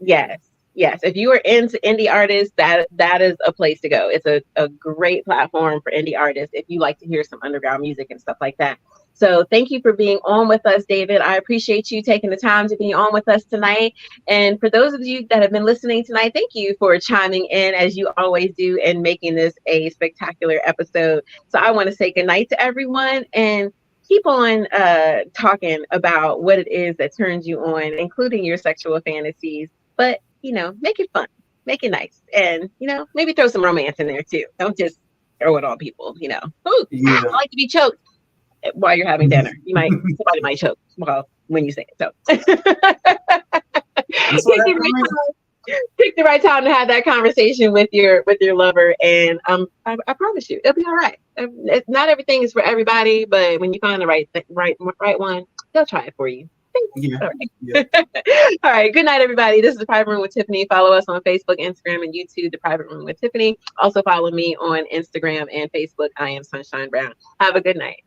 Yeah. yes, yes. If you are into indie artists, that is a place to go. It's a great platform for indie artists if you like to hear some underground music and stuff like that. So thank you for being on with us, David. I appreciate you taking the time to be on with us tonight. And for those of you that have been listening tonight, thank you for chiming in as you always do and making this a spectacular episode. So I want to say good night to everyone and keep on talking about what it is that turns you on, including your sexual fantasies. But, make it fun, make it nice. And, maybe throw some romance in there too. Don't just throw it on people, Ooh, Yeah. I like to be choked while you're having dinner. Somebody might choke when you say it. So That's what pick the happened to right me. time. Pick the right time to have that conversation with your lover, and I promise you, it'll be all right. Not everything is for everybody, but when you find the right one, they'll try it for you. Yeah. All Yeah. right. All right. Good night, everybody. This is the Private Room with Tiffany. Follow us on Facebook, Instagram, and YouTube, The Private Room with Tiffany. Also follow me on Instagram and Facebook. I am Sunshine Brown. Have a good night.